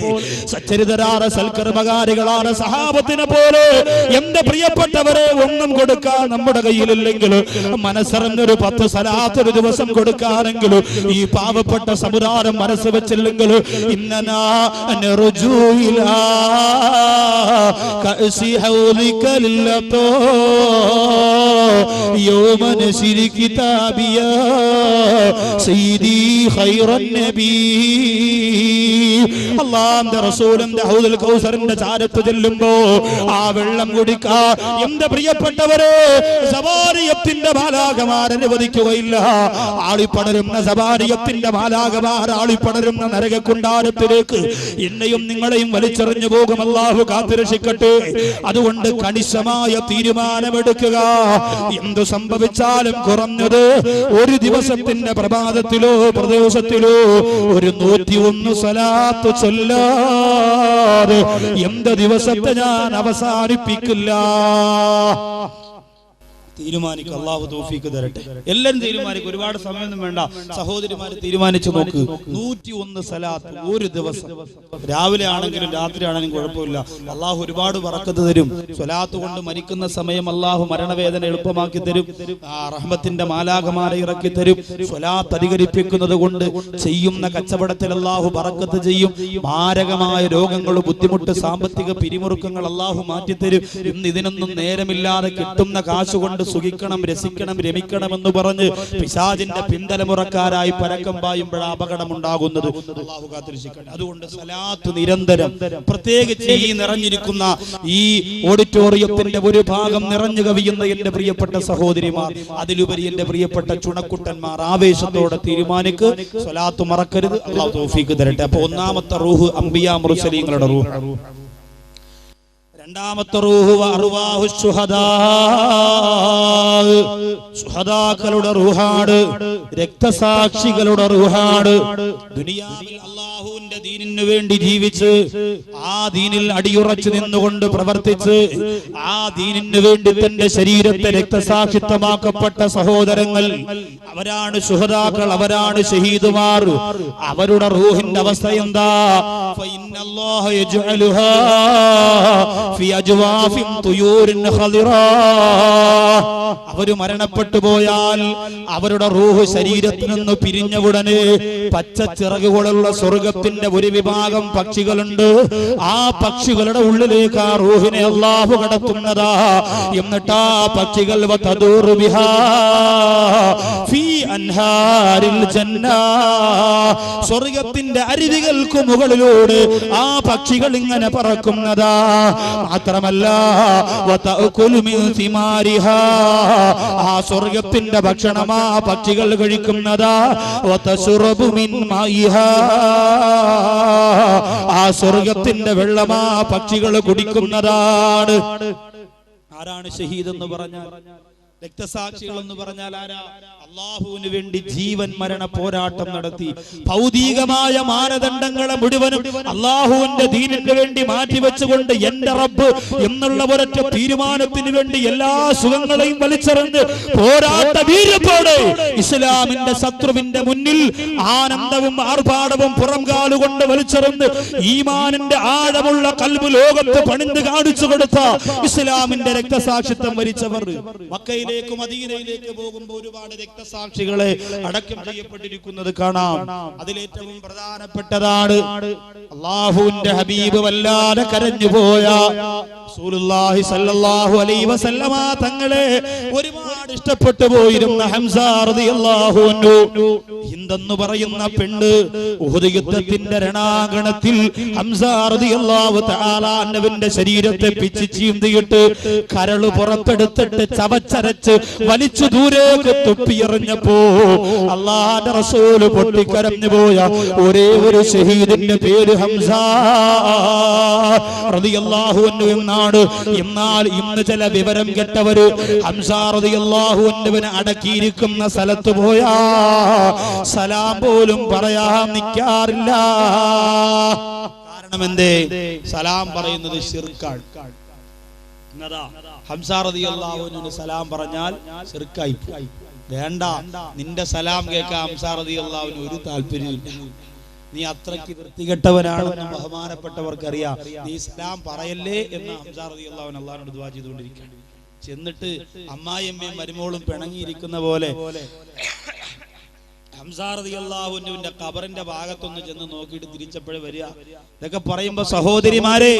സച്ചരിതരായ സൽക്കർമ്മകാരികളായ സഹാബത്തിനെ പോലെ എന്റെ പ്രിയപ്പെട്ടവരെ, ഒന്നും കൊടുക്കാൻ നമ്മുടെ കയ്യിലില്ലെങ്കിൽ മനസ്സറിഞ്ഞൊരു 10 സലാത്ത് ഒരു ദിവസം കൊടുക്കാനെങ്കിലും ഈ പാവപ്പെട്ട സമുദായം മനസ്സ് വെച്ചില്ലെങ്കിൽ ഇന്നനാ നർജൂ ഇലാ കഅസി ഹൗലിക ലില്ലതോ യൗമ നസിരി കിതാബിയാ സയ്യിദി ഖൈറൻ നബി. അല്ലാഹുവിന്റെ റസൂലിന്റെ ഹൗദുൽ കൗസറിന്റെ ചാരത്ത് ചെല്ലുമ്പോ ആ വെള്ളം കുടിക്കാ എന്റെ പ്രിയപ്പെട്ടവരെ, സവാരിയത്തിന്റെ മാലാഖമാർ അനുവദിക്കുകയില്ല. ആളിപ്പടരുന്ന സവാരിയത്തിന്റെ മാലാഖമാർ ആളിപ്പടരുന്ന നരകക്കുണ്ടാരത്തിലേക്ക് എന്നെയും നിങ്ങളെയും വലിച്ചെറിഞ്ഞു പോകും. അല്ലാഹു കാത്തുരക്ഷിക്കട്ടെ. അതുകൊണ്ട് കണിശമായ തീരുമാനമെടുക്കുക. എന്തു സംഭവിച്ചാലും കുറഞ്ഞത് ഒരു ദിവസത്തിന്റെ പ്രഭാതത്തിലോ പ്രദേശത്തിലോ ഒരു 101 സലാത്ത് ചൊല്ലാതെ എന്ത് ദിവസത്തെ ഞാൻ അവസാനിപ്പിക്കില്ല. തീരുമാനിക്കുക. അല്ലാഹു തൗഫീഖ് തരട്ടെ. എല്ലാരും തീരുമാനിക്കും, ഒരുപാട് സമയമൊന്നും വേണ്ട. സഹോദരിമാര് തീരുമാനിച്ചു നോക്ക്. 101 സലാത്ത് ഒരു ദിവസം, രാവിലെ ആണെങ്കിലും രാത്രി ആണെങ്കിലും കുഴപ്പമില്ല. അള്ളാഹു ഒരുപാട് ബറക്കത്ത് തരും. സ്വലാത്ത് കൊണ്ട് മരിക്കുന്ന സമയം അള്ളാഹു മരണവേദന എളുപ്പമാക്കി തരും. റഹ്മത്തിന്റെ മാലാഖമാരെ ഇറക്കി തരും. സ്വലാത്ത് അധികരിപ്പിക്കുന്നത് കൊണ്ട് ചെയ്യുന്ന കച്ചവടത്തിൽ അള്ളാഹു ബറക്കത്ത് ചെയ്യും. മാരകമായ രോഗങ്ങൾ, ബുദ്ധിമുട്ട്, സാമ്പത്തിക പിരിമുറുക്കങ്ങൾ അള്ളാഹു മാറ്റിത്തരും. ഇന്ന് ഇതിനൊന്നും നേരമില്ലാതെ കിട്ടുന്ന കാശ് കൊണ്ട് സുഖിക്കണം, രസിക്കണം, രമിക്കണമെന്ന് പറഞ്ഞ് പിശാചിന്റെ പിന്തലമുറക്കാരായി പരക്കം പായുമ്പോഴാണ് അപകടം ഉണ്ടാകുന്നത്. അല്ലാഹു കാത്തുരക്ഷിക്കട്ടെ. അതുകൊണ്ട് സലാത്ത് നിരന്തരം, പ്രത്യേകിച്ച് ഈ നിറഞ്ഞിരിക്കുന്ന ഈ ഓഡിറ്റോറിയത്തിന്റെ ഒരു ഭാഗം നിറഞ്ഞു കവിയുന്ന എന്റെ പ്രിയപ്പെട്ട സഹോദരിമാർ, അതിലുപരി എന്റെ പ്രിയപ്പെട്ട ചുണക്കുട്ടന്മാർ, ആവേശത്തോടെ തീരുമാനിക്ക്. സ്വലാത്ത് മറക്കരുത്. അല്ലാഹു തൗഫീഖ് തരട്ടെ. അപ്പൊ ഒന്നാമത്തെ റൂഹ് അംബിയാ മുർസലീങ്ങളുടെ റൂഹ്. രണ്ടാമത്തെ റൂഹ് അർവാഹു ശുഹദാ, ശുഹദാക്കളുടെ റൂഹാണ്, രക്തസാക്ഷികളുടെ റൂഹാണ്. ദുനിയാവിൽ അല്ലാഹുവിന്റെ ദീനിനു വേണ്ടി ജീവിച്ച് ആ ദീനിൽ അടിയുറച്ചു നിന്നുകൊണ്ട് പ്രവർത്തിച്ച് ആ ദീനിനു വേണ്ടി തന്റെ ശരീരത്തെ രക്തസാക്ഷിത്വമാക്കപ്പെട്ട സഹോദരങ്ങൾ, അവരാണ് ശുഹദാക്കൾ, അവരാണ് ഷഹീദുമാർ. അവരുടെ റൂഹിന്റെ അവസ്ഥ എന്താ? ഫഇന്നല്ലാഹ യജ്അലുഹാ ഫി അജ്വാഫിൻ തുയൂരിൻ ഖളിറാ. അവര് മരണപ്പെട്ടു പോയാൽ അവരുടെ റൂഹ് ശരീരത്തിൽ നിന്ന് പിരിഞ്ഞ ഉടനെ പച്ച ചിറകുകളുള്ള സ്വർഗത്തിന്റെ ഒരു വിഭാഗം പക്ഷികളുണ്ട്. ആ പക്ഷികളുടെ ഉള്ളിലേക്ക് ആ റൂഹിനെ അല്ലാഹു കടത്തുന്നതാ. എന്നിട്ട് ആ പക്ഷികൾ വതദൂറു ബിഹാ ഫീ അൻഹാരിൽ ജന്ന, സ്വർഗത്തിന്റെ അരുവികൾക്ക് മുകളിലൂടെ ആ പക്ഷികൾ ഇങ്ങനെ പറക്കുന്നതാ. മാത്രമല്ല വതഅകുലു മിൻ സിമാരിഹാ, ആ സ്വർഗത്തിന്റെ ഭക്ഷണം ആ പക്ഷികൾ കഴിക്കുന്നതാ. വതശറബു മിൻ മായിഹാ, ആ സ്വർഗത്തിന്റെ വെള്ളം ആ പക്ഷികൾ കുടിക്കുന്നതാണ്. ആരാണ് ഷഹീദ് എന്ന് പറഞ്ഞാൽ? രക്തസാക്ഷികൾ എന്ന് പറഞ്ഞാൽ ആരാ? അല്ലാഹുവിന് വേണ്ടി ജീവൻ മരണ പോരാട്ടം നടത്തി ഭൗതികമായ മാനദണ്ഡങ്ങളെ മുഴുവനും അല്ലാഹുവിന്റെ ദീനിന് വേണ്ടി മാറ്റിവെച്ചുകൊണ്ട് എന്റെ റബ്ബ് എന്നുള്ള ഒരൊറ്റ തീരുമാനത്തിന് വേണ്ടി എല്ലാ സുഖങ്ങളെയും വലിച്ചെറിഞ്ഞ് പോരാട്ട വീര്യത്തോടെ ഇസ്ലാമിന്റെ ശത്രുവിന്റെ മുന്നിൽ ആനന്ദവും ആർഭാടവും പുറംകാലുകൊണ്ട് വലിച്ചെറിഞ്ഞ് ഈമാനിന്റെ ആഴമുള്ള കൽബ് ലോകത്ത് പണിത് കാണിച്ചു കൊടുത്ത ഇസ്ലാമിന്റെ രക്തസാക്ഷിത്വം വരിച്ചവർ മക്കയിലേക്ക് മദീനയിലേക്ക് പോകുമ്പോൾ ഒരുപാട് രക്തസാക്ഷികളെ അടക്കം ചെയ്യപ്പെട്ടിരിക്കുന്നത് കാണാം. അതിലേറ്റവും പ്രധാനപ്പെട്ടതാണ് അല്ലാഹുവിന്റെ ഹബീബ് വല്ലാതെ കരഞ്ഞുപോയ റസൂലുള്ളാഹി സ്വല്ലല്ലാഹു അലൈഹി വസല്ലമ തങ്ങളെ ഒരുപാട് ഇഷ്ടപ്പെട്ടു പോയിരുന്ന ഹംസ റളിയല്ലാഹു അൻഹു. ഹിന്ദെന്ന് പറയുന്ന പെണ്ണ് ഉഹദ് യുദ്ധത്തിന്റെ രണാങ്കണത്തിൽ ഹംസ റളിയല്ലാഹു തആല അൻഹുവിന്റെ ശരീരത്തെ പിച്ചി ചീന്തിയിട്ട് കരള് പുറത്തെടുത്തിട്ട് ചവച്ചരച്ച് വലിച്ചു ദൂരേക്ക് തുപ്പിയെറിഞ്ഞപ്പോ അല്ലാഹുവിന്റെ റസൂല് പൊട്ടിക്കരഞ്ഞു പോയ ഒരേ ഒരു ഷഹീദിന്റെ പേര് ഹംസ റളിയല്ലാഹു അൻഹു എന്നാണ്. എന്നാണ്. എന്നാൽ ഇന്ന് ചില വിവരം കെട്ടവര് ഹംസാ റളിയല്ലാഹു അൻഹുവിനെ അടക്കിയിരിക്കുന്ന സ്ഥലത്ത് പോയാ സലാം പോലും പറയാൻ നിൽക്കാറില്ല. കാരണം എന്തേ? സലാം പറയുന്നത് ശിർക്കാണ്. ഹംസാ റളിയല്ലാഹു അൻഹുവിന് സലാം പറഞ്ഞാൽ ശിർക്കായി. വേണ്ട, നിന്റെ സലാം കേൾക്കാൻ ഹംസാ റളിയല്ലാഹു അൻഹു ഒരു താല്പര്യമില്ല. നീ അത്രയ്ക്ക് വൃത്തികെട്ടവനാണെന്ന് ബഹുമാനപ്പെട്ടവർക്കറിയാം. നീ സലാം പറയല്ലേ എന്ന് ഹംസാ റളിയല്ലാഹു അൻഹു അല്ലാഹുവിനോട് ദുആ ചെയ്തുകൊണ്ടിരിക്കുകയാണ്. ചെന്നിട്ട് അമ്മായിയമ്മയും മരുമോളും പിണങ്ങിയിരിക്കുന്ന പോലെ ഹംസാ റളിയല്ലാഹു അൻഹുവിന്റെ ഖബറിന്റെ ഭാഗത്തൊന്ന് ചെന്ന് നോക്കിയിട്ട് തിരിച്ചപ്പോഴേ വരിക. ഇതൊക്കെ പറയുമ്പോ സഹോദരിമാരെ,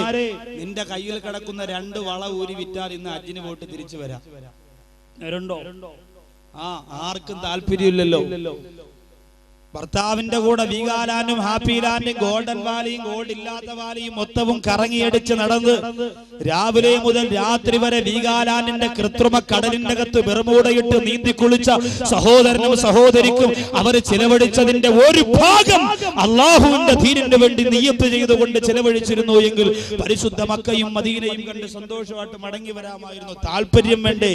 നിന്റെ കയ്യിൽ കിടക്കുന്ന 2 വള ഊരി വിറ്റാൽ ഇന്ന് ഹജ്ജിന് പോയിട്ട് തിരിച്ചു വരാം. ആർക്കും താല്പര്യമില്ലല്ലോ. ഭർത്താവിന്റെ കൂടെ വീഗാലാൻഡും ഹാപ്പി ലാൻഡും ഗോൾഡൻ വാലിയും ഗോൾഡ് ഇല്ലാത്ത വാലിയും മൊത്തവും കറങ്ങിയടിച്ച് നടന്ന് രാവിലെ മുതൽ രാത്രി വരെ വീഗാലാൻഡിന്റെ കൃത്രിമ കടലിന്റെ അകത്ത് ബെർമൂഡയിട്ട് നീന്തി കുളിച്ച സഹോദരനും സഹോദരിക്കും അവർ ചിലവഴിച്ചതിന്റെ ഒരു ഭാഗം അള്ളാഹുവിന്റെ ദീനിന് വേണ്ടി നിയ്യത്ത് ചെയ്തുകൊണ്ട് ചിലവഴിച്ചിരുന്നു എങ്കിൽ പരിശുദ്ധ മക്കയും മദീനയും കണ്ട് സന്തോഷമായിട്ട് മടങ്ങി വരാമായിരുന്നു. താല്പര്യം വേണ്ടേ?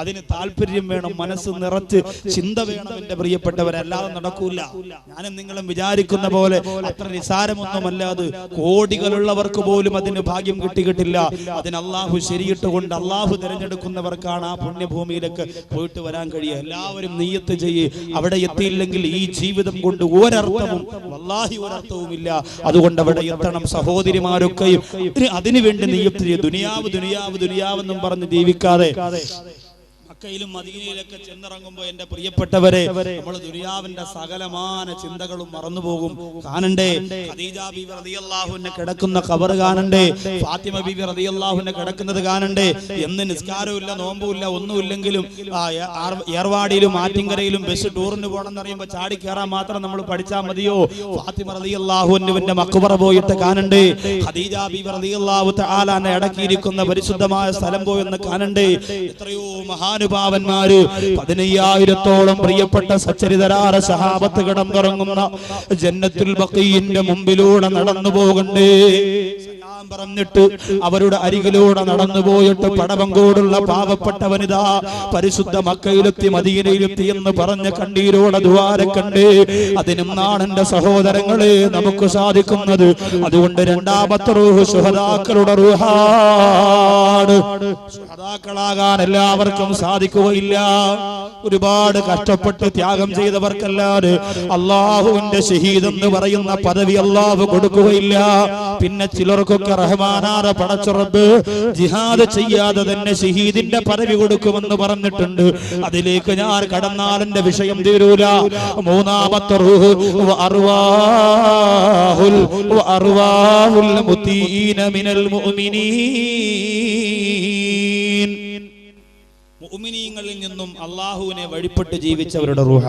അതിന് താല്പര്യം വേണം, മനസ്സ് നിറച്ച് ചിന്ത വേണം എന്റെ പ്രിയപ്പെട്ടവരല്ലാതെ നടക്കൂല. ഞാനും നിങ്ങളും വിചാരിക്കുന്ന പോലെ അത്ര നിസാരമൊന്നുമല്ലാതെ കോടികളുള്ളവർക്ക് പോലും അതിന് ഭാഗ്യം കിട്ടിയിട്ടില്ല. അതിന് അള്ളാഹു ശരിയിട്ടുകൊണ്ട് അള്ളാഹു തിരഞ്ഞെടുക്കുന്നവർക്കാണ് ആ പുണ്യഭൂമിയിലേക്ക് പോയിട്ട് വരാൻ കഴിയുക. എല്ലാവരും നിയ്യത്ത് ചെയ്യ്. അവിടെ എത്തിയില്ലെങ്കിൽ ഈ ജീവിതം കൊണ്ട് ഒരർത്ഥവും വല്ലാഹി ഒരർത്ഥവുമില്ല. അതുകൊണ്ട് അവിടെ എത്തണം. സഹോദരിമാരൊക്കെയും അതിനുവേണ്ടി നിയ്യത്ത് ചെയ്യ്. ദുനിയാവ് ദുനിയാവ് ദുനിയാവെന്നും പറഞ്ഞ് ജീവിക്കാതെ മക്കയിലും മദീനയിലൊക്കെ ചെന്നിറങ്ങുമ്പോ എന്റെ പ്രിയപ്പെട്ടവരെ, നമ്മൾ ദുനിയാവിന്റെ സകലമാന ചിന്തകളും മറന്നുപോകും. കാണണ്ടേ, ഖദീജ ബീവി റളിയല്ലാഹു അൻഹ കിടക്കുന്ന ഖബർ കാണണ്ടേ, ഫാത്തിമ ബീവി റളിയല്ലാഹു അൻഹ കിടക്കുന്നത് കാണണ്ടേ. എന്ന് നിസ്കാരമില്ല, നോമ്പുമില്ല, ഒന്നുമില്ലെങ്കിലും ഏർവാടിയിലും ആറ്റിങ്കരയിലും ബസ് ടൂറിന് പോകണമെന്ന് അറിയുമ്പോ ചാടി കയറാൻ മാത്രം നമ്മൾ പഠിച്ചാൽ മതിയോ? ഫാത്തിമ റളിയല്ലാഹു അൻഹുവിന്റെ മഖ്ബറ പോയിട്ട് കാണണ്ടേ, ഖദീജ ബീവി റളിയല്ലാഹു തആല അൻഹ അടക്കിയിരിക്കുന്ന പരിശുദ്ധമായ സ്ഥലം പോയെന്ന് കാണണ്ടേ. എത്രയോ മഹാനുഭാവന്മാര് 15,000-ഓളം പ്രിയപ്പെട്ട സച്ചരിതരായ സഹാബത്ത് കിടന്നുറങ്ങുന്ന ജന്നത്തുൽ ബഖീന്റെ മുമ്പിലൂടെ നടന്നു പോകണ്ടേ. സലാം പറഞ്ഞിട്ട് അവരുടെ അരികിലൂടെ നടന്നു പോയിട്ട് പടവങ്കോടുള്ള പാവപ്പെട്ട വനിത പരിശുദ്ധ മക്കയിലെത്തി മദീനയിലെത്തി എന്ന് പറഞ്ഞ കണ്ണീരോടെ ദുആരക്കണ്ടേ. അതിനും നാണെന്റെ സഹോദരങ്ങളെ നമുക്ക് സാധിക്കുന്നത്. അതുകൊണ്ട് രണ്ടാമത്തെ റൂഹ് ശുഹദാക്കളുടെ റൂഹാണ്. ശുഹദാക്കളാകാൻ എല്ലാവർക്കും സാധിക്കുകയില്ല. ഒരുപാട് കഷ്ടപ്പെട്ട് ത്യാഗം ചെയ്തവർക്കല്ലാതെ അള്ളാഹുവിന്റെ ഷഹീദ് എന്ന് പറയുന്ന പദവി അള്ളാഹു കൊടുക്കുകയില്ല. പിന്നെ ചിലർക്കൊക്കെ റഹ്മാനായ പടച്ച റബ്ബ് ജിഹാദ് ചെയ്യാതെ തന്നെ ഷഹീദിന്റെ പദവി കൊടുക്കുമെന്ന് പറഞ്ഞിട്ടുണ്ട്. അതിലേക്ക് ഞാൻ കടന്നാൽ എന്റെ വിഷയം തീരൂല. മൂന്നാമത്തെ റൂഹ് അർവാഹുൽ മുതീന മിനൽ മുഅ്മിനീൻ. മുഅ്മിനീങ്ങളിൽ നിന്നും അല്ലാഹുവിനെ വഴിപ്പെട്ട് ജീവിച്ചവരുടെ റൂഹ.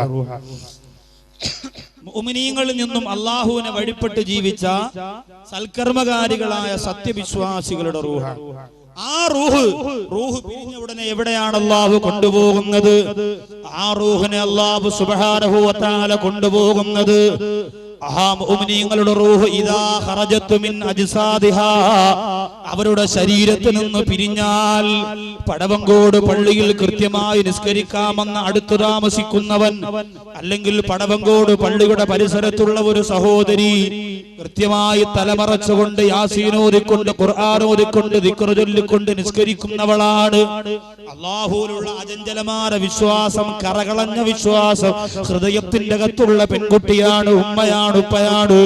മുഅ്മിനീങ്ങളിൽ നിന്നും അല്ലാഹുവിനെ വഴിപ്പെട്ട് ജീവിച്ച സൽക്കർമ്മകാരികളായ സത്യവിശ്വാസികളുടെ റൂഹ. ആ റൂഹ് പിരിഞ്ഞ ഉടനെ എവിടെയാണ് അല്ലാഹു കൊണ്ടുപോകുന്നത്? ആ റൂഹിനെ അല്ലാഹു സുബ്ഹാനഹു വ തആല കൊണ്ടുപോകുന്നത് മുഅ്മിനീങ്ങളുടെ റൂഹ് ഇദാ ഖറജത്തു മിൻ അജ്സാദിഹാ, അവരുടെ ശരീരത്തിൽ നിന്ന് പിരിഞ്ഞാൽ പടവങ്കോട് പള്ളിയിൽ കൃത്യമായി നിസ്കരിക്കാമെന്ന് അടുത്തു താമസിക്കുന്നവൻ, അല്ലെങ്കിൽ പടവങ്കോട് പള്ളിയുടെ പരിസരത്തുള്ള ഒരു സഹോദരി കൃത്യമായി തലമറച്ചുകൊണ്ട് യാസീനോദിക്കൊണ്ട് ഖുർആനോദിക്കൊണ്ട് ദിക്ർ ചൊല്ലിക്കൊണ്ട് നിസ്കരിക്കുന്നവളാണ്. അല്ലാഹുവിലുള്ള അചഞ്ചലമായ വിശ്വാസം, കറകളഞ്ഞ വിശ്വാസം ഹൃദയത്തിന്റെ അകത്തുള്ള പെൺകുട്ടിയാണ്, ഉമ്മയാണ്, ഉപ്പയാണ്.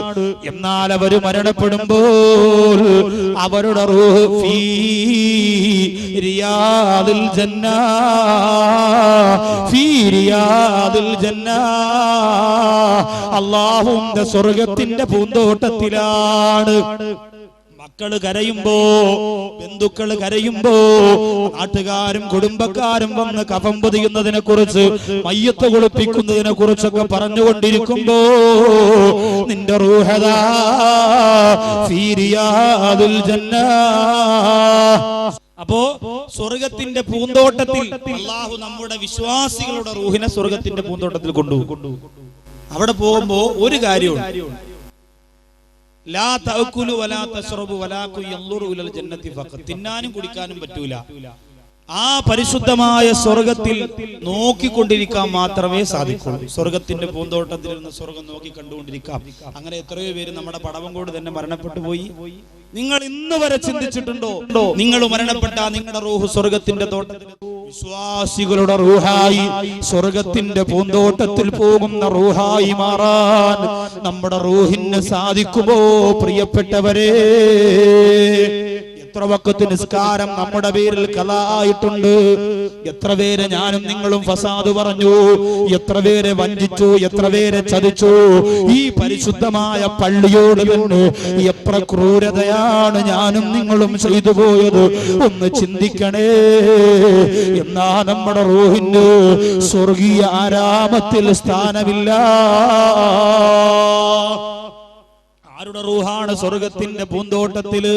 എന്നാൽ അവര് മരണപ്പെടുമ്പോൾ അവരുടെ റൂഹ് ഫീ റിയാദിൽ ജന്ന, ഫീ റിയാദിൽ ജന്ന, അല്ലാഹുവിന്റെ സ്വർഗ്ഗത്തിന്റെ പൂന്തോട്ടത്തിലാണ്. മക്കള് കരയുമ്പോ, ബന്ധുക്കള് കരയുമ്പോ, നാട്ടുകാരും കുടുംബക്കാരും വന്ന് കഫം പൊതിയുന്നതിനെ കുറിച്ച്, മയ്യത്ത് കുളിപ്പിക്കുന്നതിനെ കുറിച്ചൊക്കെ പറഞ്ഞുകൊണ്ടിരിക്കുമ്പോ നിന്റെ റൂഹദാ ഫീ റിയാദിൽ ജന്ന. അപ്പോ സ്വർഗത്തിന്റെ പൂന്തോട്ടത്തിൽ അല്ലാഹു നമ്മുടെ വിശ്വാസികളുടെ റൂഹിനെ സ്വർഗത്തിന്റെ പൂന്തോട്ടത്തിൽ കൊണ്ടുപോകും. അവിടെ പോകുമ്പോ ഒരു കാര്യമുണ്ട്, ലാ തഅകുലു വലാ തശ്റബു വലാകു യൻദുറു ഇലൽ ജന്നതി ഫഖത്ത്. തിന്നാനും കുടിക്കാനും പറ്റൂല. ആ പരിശുദ്ധമായ സ്വർഗത്തിൽ നോക്കിക്കൊണ്ടിരിക്കാൻ മാത്രമേ സാധിക്കുള്ളൂ. സ്വർഗത്തിന്റെ പൂന്തോട്ടത്തിൽ നിന്ന് സ്വർഗം നോക്കി കണ്ടുകൊണ്ടിരിക്കാം. അങ്ങനെ എത്രയോ പേര് നമ്മുടെ പടവങ്കോട് തന്നെ മരണപ്പെട്ടു പോയി. നിങ്ങൾ ഇന്ന് വരെ ചിന്തിച്ചിട്ടുണ്ടോ നിങ്ങൾ മരണപ്പെട്ട നിങ്ങളുടെ റൂഹ് സ്വർഗത്തിന്റെ തോട്ടത്തിൽ? വിശ്വാസികളുടെ റൂഹായി സ്വർഗത്തിന്റെ പൂന്തോട്ടത്തിൽ പോകുന്ന റൂഹായി മാറാൻ നമ്മുടെ റൂഹിന് സാധിക്കുമോ പ്രിയപ്പെട്ടവരെ? എത്ര വഖത്ത് നിസ്കാരം നമ്മുടെ പേരിൽ ഖലാ ആയിട്ടുണ്ട്. എത്ര പേരെ ഞാനും നിങ്ങളും ഫസാദ് പറഞ്ഞു, എത്ര പേരെ വഞ്ചിച്ചു, എത്ര പേരെ ചതിച്ചു. ഈ പരിശുദ്ധമായ പള്ളിയോട് തന്നെ എത്ര ക്രൂരതയാണ് ഞാനും നിങ്ങളും ചെയ്തു പോയത്. ഒന്ന് ചിന്തിക്കണേ. എന്നാ നമ്മുടെ റൂഹിന് സ്വർഗീയ ആരാമത്തിൽ സ്ഥാനമില്ല. ആരുടെ റൂഹാണ് സ്വർഗത്തിന്റെ പൂന്തോട്ടത്തില്?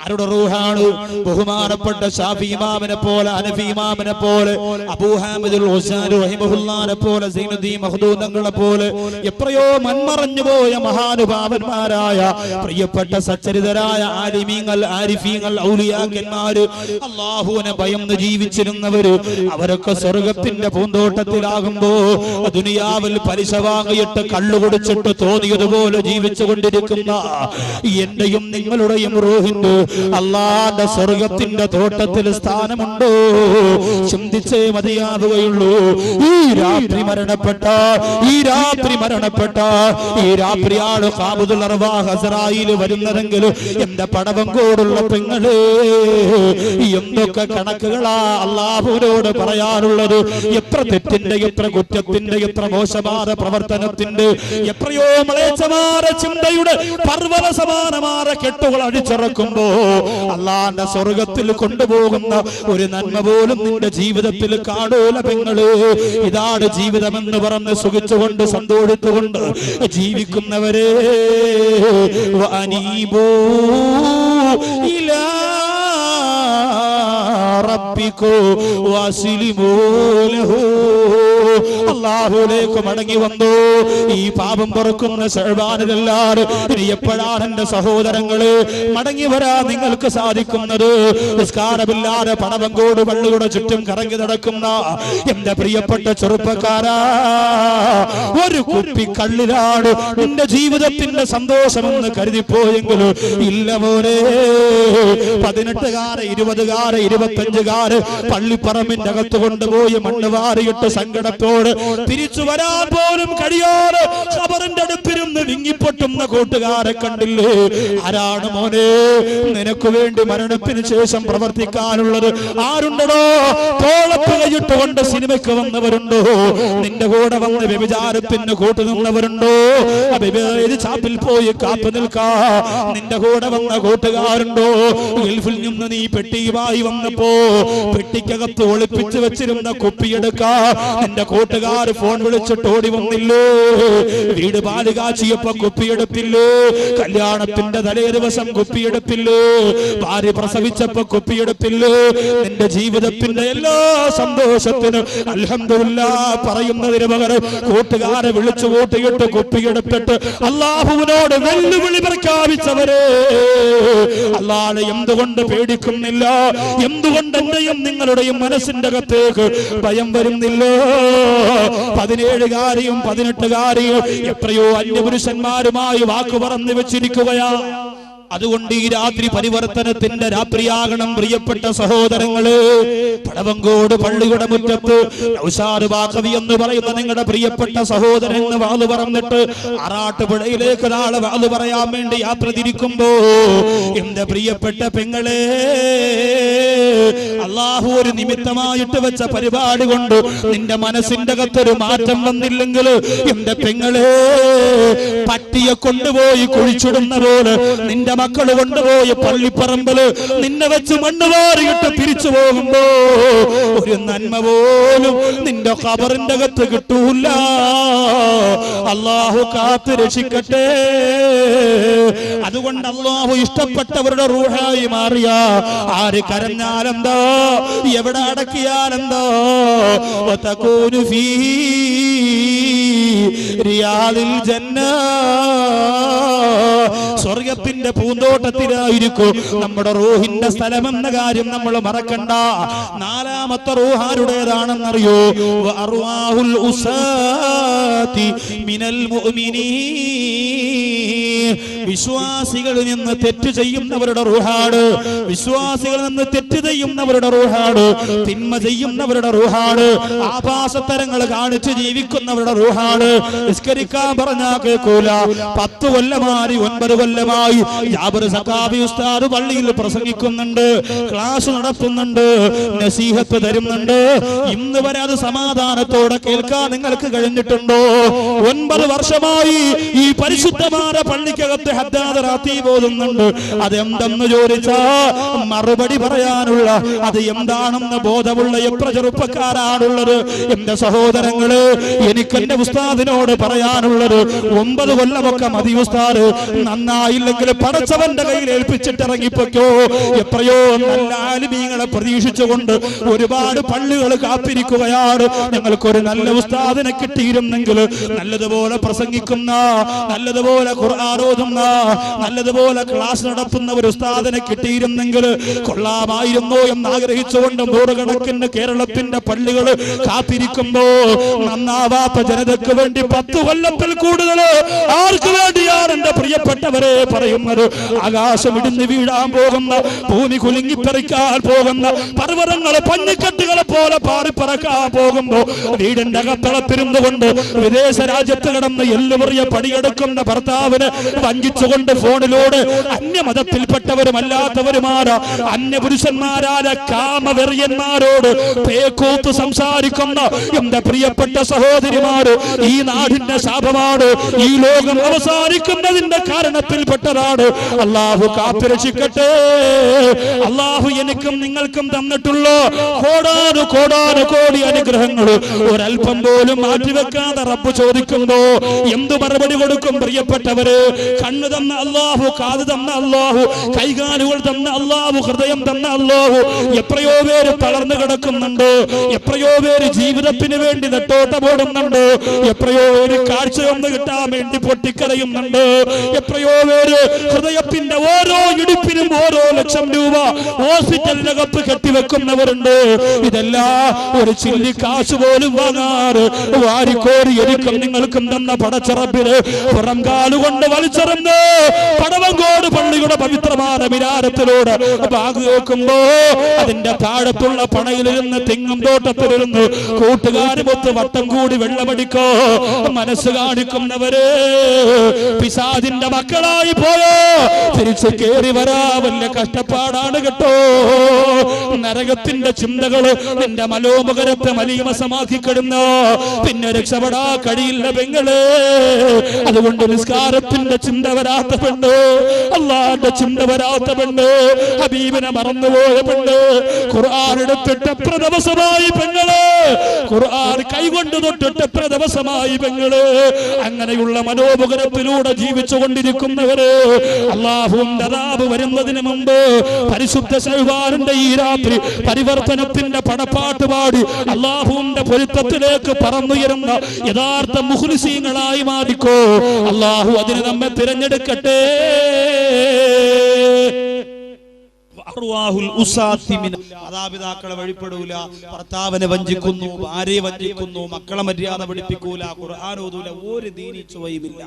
ആരുടെ റൂഹാണ്? ബഹുമാനപ്പെട്ട ശാഫി ഇമാമിനെ പോലെ, ഹനഫി ഇമാമിനെ പോലെ, അബൂ ഹാമിദുൽ ഗസാലി റഹിമഹുല്ലാഹിനെ പോലെ, സൈനുദ്ദീൻ മഖ്ദൂം തങ്ങളെ പോലെ എത്രയോ മൺമറഞ്ഞു പോയ മഹാനുഭാവന്മാരായ പ്രിയപ്പെട്ട സച്ചരിതരായ ആലിമീങ്ങൾ, ആരിഫീങ്ങൾ, ഔലിയാക്കന്മാര്, അല്ലാഹുവിനെ ഭയന്ന് ജീവിച്ചിരുന്നവര്, അവരൊക്കെ സ്വർഗത്തിന്റെ പൂന്തോട്ടത്തിലാകുമ്പോ ദുനിയാവിൽ പലിശ വാങ്ങിയിട്ട് കള്ളു കുടിച്ചിട്ട് തോന്നിയതുപോലെ ജീവിച്ചുകൊണ്ടിരിക്കുന്ന എന്റെയും നിങ്ങളുടെയും റൂഹിന്റെ അല്ലാഹുവിന്റെ സ്വർഗത്തിന്റെ തോട്ടത്തിൽ സ്ഥാനമുണ്ടോ? ചിന്തിച്ചേ മതിയാവുകയുള്ളൂ. ഈ രാത്രി മരണപ്പെട്ട ഈ രാത്രിയാണ് ഖാബിദുൽ അർവാഹ് അസ്റായീൽ വരുന്നതെങ്കിൽ എന്റെ പടവങ്കോടുള്ള പെങ്ങളെ, എന്തൊക്കെ കണക്കുകളാ അല്ലാഹുവിനോട് പറയാനുള്ളത്. എത്ര തെറ്റിന്റെ, എത്ര കുറ്റത്തിന്റെ, എത്ര മോശമായ പ്രവർത്തനത്തിന്റെ, എത്രയോ മ്ലേച്ഛമായ ചിന്തയുടെ പർവ്വത സമാനമായ കെട്ടുകൾ അടിച്ചിറക്കുമ്പോ അല്ലാഹുവിന്റെ സ്വർഗത്തിൽ കൊണ്ടുപോകുന്ന ഒരു നന്മ പോലും നിന്റെ ജീവിതത്തിൽ കാണൂല പെങ്ങളെ. ഇതാണ് ജീവിതമെന്ന് പറഞ്ഞ് സുഖിച്ചുകൊണ്ട് സന്തോഷിച്ചുകൊണ്ട് ജീവിക്കുന്നവരെ, വഅനീബൂ ഇലാ റബ്ബികൂ വഅസ്ലിമൂ ലഹു. അല്ലാഹുവിലേക്ക് മടങ്ങി വന്നു. ഈ പാപം പൊറുക്കുന്ന ശഅബാനിലെല്ലാവരും ഇനി എപ്പോഴാണ് എന്റെ സഹോദരങ്ങളെ മടങ്ങി വരാൻ നിങ്ങൾക്ക് സാധിക്കുന്നത്? നിസ്കാരമില്ലാതെ പടവങ്കോട് പള്ളിയുടെ ചുറ്റും കറങ്ങി നടക്കുന്ന എന്റെ പ്രിയപ്പെട്ട ചെറുപ്പക്കാരാ, ഒരു കുപ്പി കള്ളിലാണ് നിന്റെ ജീവിതത്തിന്റെ സന്തോഷമെന്ന് കരുതിപ്പോയെങ്കിലും ഇല്ല മോനെ. 18-കാര്, 20-കാര്, 25-കാര് പള്ളിപ്പറമ്പിന്റെ അകത്ത് കൊണ്ടുപോയി മണ്ണ് വാരിയിട്ട് സങ്കടത്തോട് തിരിച്ചു വരാൻ പോലും കഴിയാതെ ഖബറിന്റെ അടുത്തിരുന്ന് വിങ്ങിപ്പൊട്ടുന്ന കൂട്ടുകാരെ കണ്ടില്ലേ? ആരാണ് മോനെ നിനക്ക് വേണ്ടി മരണത്തിന് ശേഷം പ്രവർത്തിക്കാനുള്ളത്? ആരുണ്ടോ? തോളത്ത് കൈയിട്ടുകൊണ്ട് സിനിമയ്ക്ക് വന്നവരുണ്ടോ? നിന്റെ കൂടെ വന്ന് വ്യഭിചാരത്തിന് കൂട്ടുനിന്നവരുണ്ടോ? ചാപ്പിൽ പോയി കാത്തു നിൽക്കാ നിന്റെ കൂടെ വന്ന കൂട്ടുകാരുണ്ടോ? ഗൾഫിൽ നിന്ന് നീ പെട്ടിയുമായി വന്നപ്പോ പെട്ടിക്കകത്ത് ഒളിപ്പിച്ചു വെച്ചിരുന്ന കുപ്പിയെടുക്കാ നിന്റെ കൂട്ടുകാർ ഫോൺ വിളിച്ചിട്ട് ഓടി വന്നില്ലേ? വീട് പാല് കാച്ചിയപ്പോ കുപ്പിയെടുത്തില്ലേ? കല്യാണത്തിന്റെ തലേ ദിവസം കുപ്പിയെടുത്തില്ലേ? ഭാര്യ പ്രസവിച്ചപ്പോ കുപ്പിയെടുത്തില്ലേ? നിന്റെ ജീവിതത്തിന്റെ എല്ലാ സന്തോഷത്തിനും അൽഹംദുലില്ലാഹ് പറയുന്നതിന് പകരം കൂട്ടുകാരെ വിളിച്ചു കൂട്ടിയിട്ട് കുപ്പിയെടുത്തിട്ട് അല്ലാഹുവിനോട് വെല്ലുവിളി പ്രഖ്യാപിച്ചവരെ, അല്ലാഹുവെ എന്തുകൊണ്ട് പേടിക്കുന്നില്ല? എന്തുകൊണ്ട് എന്റെയും നിങ്ങളുടെയും മനസ്സിന്റെ അകത്തേക്ക് ഭയം വരുന്നില്ലോ? 17-കാരിയും 18-കാരിയും എത്രയോ അന്യപുരുഷന്മാരുമായി വാക്ക് പറഞ്ഞു വെച്ചിരിക്കുകയാ. അതുകൊണ്ട് ഈ രാത്രി പരിവർത്തനത്തിന്റെ രാത്രിയാകണം പ്രിയപ്പെട്ട സഹോദരങ്ങളെ. പടവങ്കോട് പള്ളിയുടെ മുറ്റത്ത് നൗഷാദ് ബാഖവി എന്ന് പറയുന്ന നിങ്ങളുടെ പ്രിയപ്പെട്ട സഹോദരൻ വാള് പറഞ്ഞിട്ട് ആറാട്ടുപുഴയിലേക്ക് നാളെ വാള് പറയാൻ വേണ്ടി യാത്ര തിരിക്കുമ്പോ എന്റെ പ്രിയപ്പെട്ട പെങ്ങളെ, അല്ലാഹു ഒരു നിമിത്തമായിട്ട് വെച്ച പരിപാടി കൊണ്ട് നിന്റെ മനസ്സിന്റെ അകത്തൊരു മാറ്റം വന്നില്ലെങ്കിൽ എന്റെ പെങ്ങളെ, പട്ടിയെ കൊണ്ടുപോയി കുഴിച്ചിടുന്ന പോലെ നിന്റെ മക്കള് കൊണ്ടുപോയി പള്ളിപ്പറമ്പില് നിന്നെ വെച്ച് മണ്ണ് വാരിയിട്ട് തിരിച്ചു പോകുമ്പോ ഒരു നന്മ പോലും നിന്റെ ഖബറിന്റെ അകത്ത് കിട്ടൂല. അല്ലാഹു കാത്ത് രക്ഷിക്കട്ടെ. അതുകൊണ്ട് അല്ലാഹു ഇഷ്ടപ്പെട്ടവരുടെ റൂഹായി മാറിയ ആര് കരഞ്ഞാലെന്തോ, എവിടെ അടക്കിയാലെന്തോ, വതകൂനു ഫീ റിയാദിൽ ജന്ന, സ്വർഗത്തിന്റെ പൂന്തോട്ടത്തിലായിരിക്കും നമ്മുടെ റൂഹിന്റെ സ്ഥലമെന്ന കാര്യം നമ്മൾ മറക്കണ്ട. നാലാമത്തെ റൂഹ് ആരുടേതാണെന്നറിയോ? അർവാഹുൽ ഉസാതി മിനൽ മുഅ്മിനീൻ, വിശ്വാസികളിൽ നിന്ന് തെറ്റ് ചെയ്യുന്നവരുടെ റൂഹാണ്. വിശ്വാസികളിൽ നിന്ന് തെറ്റ് ചെയ്യുന്നവരുടെ റൂഹാണ്. തിന്മ ചെയ്യുന്നവരുടെ റൂഹാണ്. ആഭാസത്തരങ്ങൾ കാണിച്ച് ജീവിക്കുന്നവരുടെ റൂഹാണ്. നിസ്കരിക്കാൻ പറഞ്ഞാൽ കേൾക്കൂല. 10 കൊല്ലമായി 9 കൊല്ലമായി ജാബിർ സഖാഫി ഉസ്താദ് പള്ളിയിൽ പ്രസംഗിക്കുന്നുണ്ട്, ക്ലാസ് നടത്തുന്നുണ്ട്, നസീഹത്ത് തരുന്നുണ്ട്. ഇന്ന് വരെ അത് സമാധാനത്തോടെ കേൾക്കാൻ നിങ്ങൾക്ക് കഴിഞ്ഞിട്ടുണ്ടോ? 9 വർഷമായി ഈ പരിശുദ്ധമായ പള്ളിക്കകത്ത് ഹദ്ദാദ് റാത്തീബ് ഓതുന്നുണ്ട്. അതെന്തെന്ന് ചോദിച്ചാ മറുപടി പറയാനുള്ള, അത് എന്താണെന്ന് ബോധമുള്ള എത്ര ചെറുപ്പക്കാരാണുള്ളത്? എന്റെ സഹോദരങ്ങള്, എനിക്ക് എന്റെ ഉസ്താദിനോട് പറയാനുള്ളത്, 9 കൊല്ലമൊക്കെ മതി ഉസ്താദ്, നന്നായില്ലെങ്കിൽ പടച്ചവന്റെ കയ്യിൽ ഏൽപ്പിച്ചിട്ട് ഇറങ്ങിപ്പോക്കോ. എത്രയോ നല്ല ആലിമീങ്ങളെ പ്രതീക്ഷിച്ചുകൊണ്ട് ഒരുപാട് പള്ളികൾ കാത്തിരിക്കുകയാണ്. ഞങ്ങൾക്കൊരു നല്ല ഉസ്താദിനെ കിട്ടിയിരുന്നെങ്കിൽ, നല്ലതുപോലെ പ്രസംഗിക്കുന്ന, നല്ലതുപോലെ ഖുർആൻ ഓതുന്ന, നല്ലതുപോലെ ക്ലാസ് നടത്തുന്ന ഒരു ഉസ്താദിനെ കിട്ടിയിരുന്നെങ്കിൽ കൊള്ളാമായിരുന്നോ എന്ന് ആഗ്രഹിച്ചുകൊണ്ട് നൂറുകണക്കിന് കേരളത്തിന്റെ പള്ളികൾ കാത്തിരിക്കുമ്പോ നന്നാവാത്ത ജനതയ്ക്ക് വേണ്ടി 10 കൊല്ലത്തിൽ കൂടുതൽ ആർക്ക് വേണ്ടിയാണ് എന്റെ പ്രിയപ്പെട്ടവരെ പറയുന്നത്? ആകാശം ഇടിഞ്ഞു വീഴാൻ പോകുന്ന, ഭൂമി കുലുങ്ങിപ്പറിക്കാൻ പോകുന്ന, പർവ്വതങ്ങളെ പഞ്ഞിക്കെട്ടുകളെ പോലെ പാറിപ്പറക്കാൻ പോകുമ്പോ വീടിന്റെ അകത്തളത്തിരുന്നു കൊണ്ട് വിദേശ രാജ്യത്ത് കിടന്ന് എല്ലുപറിയ പടിയെടുക്കുന്ന ഭർത്താവിന് വഞ്ചിച്ചുകൊണ്ട് ഫോണിലൂടെ അന്യമതത്തിൽപ്പെട്ടവരുമല്ലാത്തവരുമാരാ അന്യപുരുഷന്മാരായ കാമവെറിയന്മാരോട് പേക്കൂത്ത് സംസാരിക്കുന്ന എന്റെ പ്രിയപ്പെട്ട സഹോദരിമാര്, ഈ നാടിന്റെ ശാപമാണ്. ഈ ലോകം അവസാനിക്കുന്നതിന്റെ കാരണത്തിൽപ്പെട്ടതാണ്. അള്ളാഹു കാത്തുരക്ഷിക്കട്ടെ. അള്ളാഹു എനിക്കും നിങ്ങൾക്കും തന്നിട്ടുള്ള കോടാനുകോടി അനുഗ്രഹങ്ങൾ ഒരൽപ്പം പോലും മാറ്റിവെക്കാതെ റബ്ബ് ചോദിക്കുമ്പോ എന്തു മറുപടി കൊടുക്കും? പ്രിയപ്പെട്ടവര്, കണ്ണ് തന്ന അള്ളാഹു, കാത് തന്ന അള്ളാഹു, കൈകാലുകൾ തന്ന അള്ളാഹു, ഹൃദയം തന്ന അള്ളാഹു. എത്രയോ പേര് തളർന്നു കിടക്കുന്നുണ്ട്, എത്രയോ പേര് ജീവിതത്തിന് വേണ്ടി നെട്ടോട്ടമോടുന്നുണ്ട്, എത്രയോ പേര് കാഴ്ചയൊന്ന് കിട്ടാൻ വേണ്ടി പൊട്ടിക്കരയുന്നുണ്ട്, എത്രയോ പേര് ഹൃദയത്തിന്റെ ഓരോ ഇടിപ്പിനും ഓരോ ലക്ഷം രൂപ ഹോസ്പിറ്റലിനകത്ത് കെട്ടിവെക്കുന്നവരുണ്ട്. ഇതെല്ലാം ഒരു ചില്ലി കാശ് പോലും വാങ്ങാറ് വാരിക്കോരി എനിക്കും നിങ്ങൾക്കും തന്ന പടച്ചറബിന് പുറം കാലുകൊണ്ട് വലിച്ചെറിഞ്ഞ് പടവങ്കോട് പള്ളിയുടെ പവിത്രമായ മിനാരത്തിലൂടെ ബാഗ് വെക്കുമ്പോ അതിന്റെ താഴത്തുള്ള പണയിലിരുന്ന് തെങ്ങും തോട്ടത്തിലിരുന്ന് കൂട്ടുകാരുമൊത്ത് വട്ടം കൂടി വെള്ളമടിക്കോ മനസ്സ് കാണിക്കുന്നവര് പിശാചിന്റെ മക്കളായി പോയോ തിരിച്ചു കേറി വരാ വലിയ കഷ്ടപ്പാടാണ് കേട്ടോ. നരകത്തിന്റെ ചിന്തകള് നിന്റെ മനോമുഖരത്തെ മലീമസമാക്കിക്കിടുന്നു, പിന്നെ രക്ഷപ്പെടാ കഴിയില്ല പെങ്ങള്. അതുകൊണ്ട് നിസ്കാരത്തിന്റെ ചിന്ത വരാത്ത പെണ്ണ്, അള്ളാന്റെ ചിന്ത വരാത്ത പെണ്ണ്, ഹബീബിനെ മറന്നുപോയ പെണ്ണ്, ഖുർആൻ എടുത്തിട്ട് എത്ര ദിവസമായി പെങ്ങള്, ഖുർആൻ കൈകൊണ്ട് തൊട്ടിട്ട് എത്ര ദിവസമായി പെങ്ങള്. അങ്ങനെയുള്ള മനോമുഖരത്തിലൂടെ ജീവിച്ചു കൊണ്ടിരിക്കുന്നവര് അള്ളാഹുവിന്റെ അദാബ് വരുന്നതിന് മുമ്പ് പരിശുദ്ധ ശഅബാനിന്റെ ഈ രാത്രി പരിവർത്തനത്തിന്റെ പടപ്പാട്ട് പാടി അള്ളാഹുവിന്റെ പൊരുത്തത്തിലേക്ക് പറന്നുയരുന്ന യഥാർത്ഥ മുഖ്ലിസീങ്ങളായി മാറിക്കോ. അള്ളാഹു അതിന് നമ്മെ തിരഞ്ഞെടുക്കട്ടെ. മാതാപിതാക്കളെ വഴിപ്പെടൂല, ഭർത്താവിനെ വഞ്ചിക്കുന്നു, ഭാര്യയെ വഞ്ചിക്കുന്നു, മക്കളെ മര്യാദ പഠിപ്പിക്കൂല, ഖുർആൻ ഓതൂല, ഒരു ദീനീ ചുവയുമില്ല.